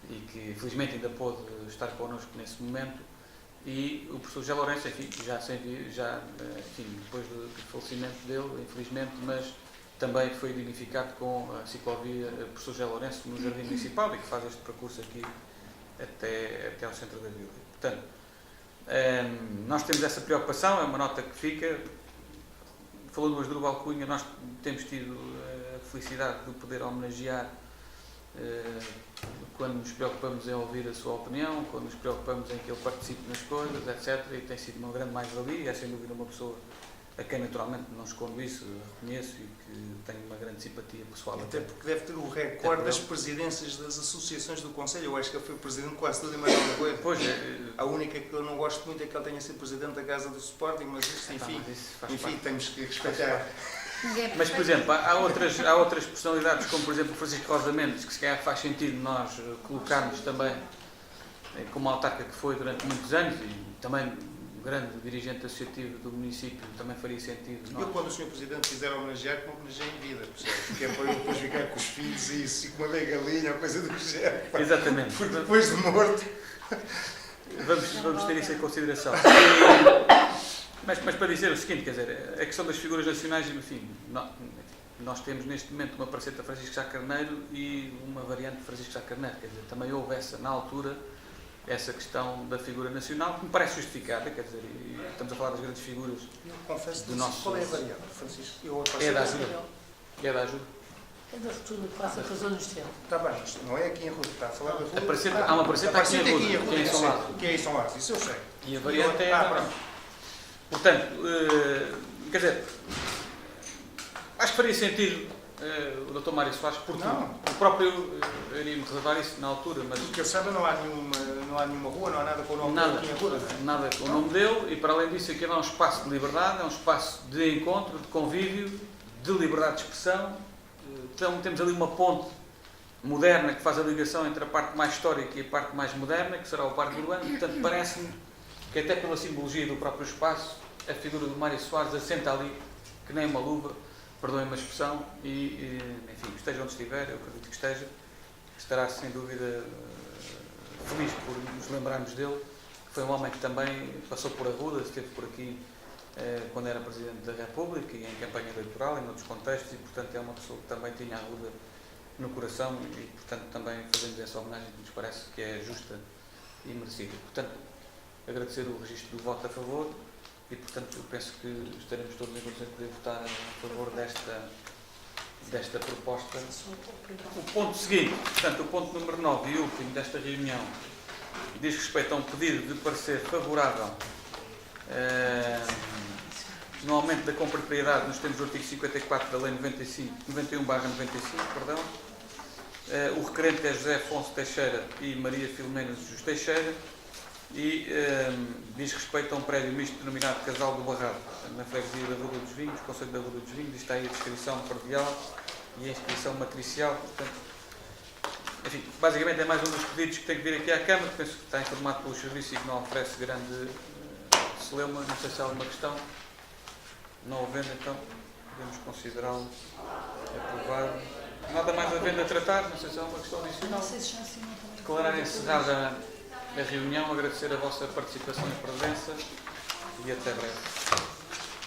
e que felizmente ainda pôde estar connosco nesse momento. E o professor José Lourenço, enfim, depois do falecimento dele, infelizmente, mas também foi dignificado com a ciclovia professor José Lourenço no Jardim Municipal e que faz este percurso aqui até ao centro da vila. Portanto, nós temos essa preocupação, é uma nota que fica. Falou do Asdrúbal Cunha, nós temos tido a felicidade de poder homenagear quando nos preocupamos em ouvir a sua opinião, quando nos preocupamos em que ele participe nas coisas, etc. E tem sido uma grande mais-valia, e é sem dúvida uma pessoa a quem naturalmente não escondo isso, reconheço e que tenho uma grande simpatia pessoal. Até porque deve ter o recorde das presidências das associações do Conselho. Eu acho que ele foi presidente de quase tudo e mais alguma coisa. Pois, a única que eu não gosto muito é que ele tenha sido presidente da Casa do Sporting, mas isso, enfim, temos que respeitar. Mas, por exemplo, há outras personalidades, como por exemplo o Francisco Rosa Mendes, que se calhar faz sentido nós colocarmos também como autarca que foi durante muitos anos e também um grande dirigente associativo do município, também faria sentido. Eu, quando o Sr. Presidente quiser homenagear, que me homenageie em vida, percebe? Porque é para eu depois ficar com os filhos e isso, e com uma galinha ou coisa do género. Exatamente. Porque depois de morto. Vamos ter isso em consideração. Mas para dizer o seguinte, quer dizer, a questão das figuras nacionais, enfim, nós temos neste momento uma praceta Francisco Sá Carneiro e uma variante de Francisco Sá Carneiro, quer dizer, também houve na altura, essa questão da figura nacional, que me parece justificada, quer dizer, e estamos a falar das grandes figuras. Eu confesso Do nosso- qual é a variante, Francisco? Eu É da ajuda. É da ajuda. É da ruptura que passa para a zona industrial. Está bem, isto não é aqui em Ruda, está a falar da Ruda. Há uma praceta aqui em Ruda, que é em São Lázaro. Que é em São Lázaro, isso eu sei. E a variante é... pronto. Portanto, quer dizer, acho que faria sentido o Dr. Mário Soares, porque Não. o próprio, eu iria-me reservar isso na altura, mas Porque eu saiba, não há nenhuma rua, não há nada com o nome nada, dele aqui em Ruda, não é? nada com o nome dele, e para além disso aqui é um espaço de liberdade, é um espaço de encontro, de convívio, de liberdade de expressão. Então temos ali uma ponte moderna que faz a ligação entre a parte mais histórica e a parte mais moderna, que será o Parque Urbano. Portanto, parece-me que até pela simbologia do próprio espaço, a figura do Mário Soares assenta ali, que nem uma luva, perdoem-me a expressão, e enfim, esteja onde estiver, eu acredito que esteja, estará sem dúvida feliz por nos lembrarmos dele, que foi um homem que também passou por Arruda, esteve por aqui quando era Presidente da República e em campanha eleitoral e noutros contextos, e portanto é uma pessoa que também tinha a Arruda no coração e portanto também fazemos essa homenagem que nos parece que é justa e merecida. Portanto, agradecer o registro do voto a favor e portanto eu penso que estaremos todos em condições de poder votar a favor desta proposta. O ponto seguinte, portanto o ponto número 9 e último desta reunião, diz respeito a um pedido de parecer favorável no aumento da compropriedade nos termos do artigo 54 da Lei 91/95, perdão. O requerente é José Afonso Teixeira e Maria Filomena Jesus Teixeira e diz respeito a um prédio misto denominado Casal do Barrado, na freguesia da Ruda dos Vinhos, Concelho da Ruda dos Vinhos. Está aí a descrição predial e a inscrição matricial. Portanto, enfim, basicamente é mais um dos pedidos que tem que vir aqui à Câmara. Penso que está informado pelos serviços e que não oferece grande celeuma. Não sei se há alguma questão. Não havendo, então podemos considerá-lo aprovado. Nada mais havendo a tratar, não sei se há uma questão adicional. Não sei se já assinou também. Declarar encerrada a reunião, agradecer a vossa participação e presença e até breve.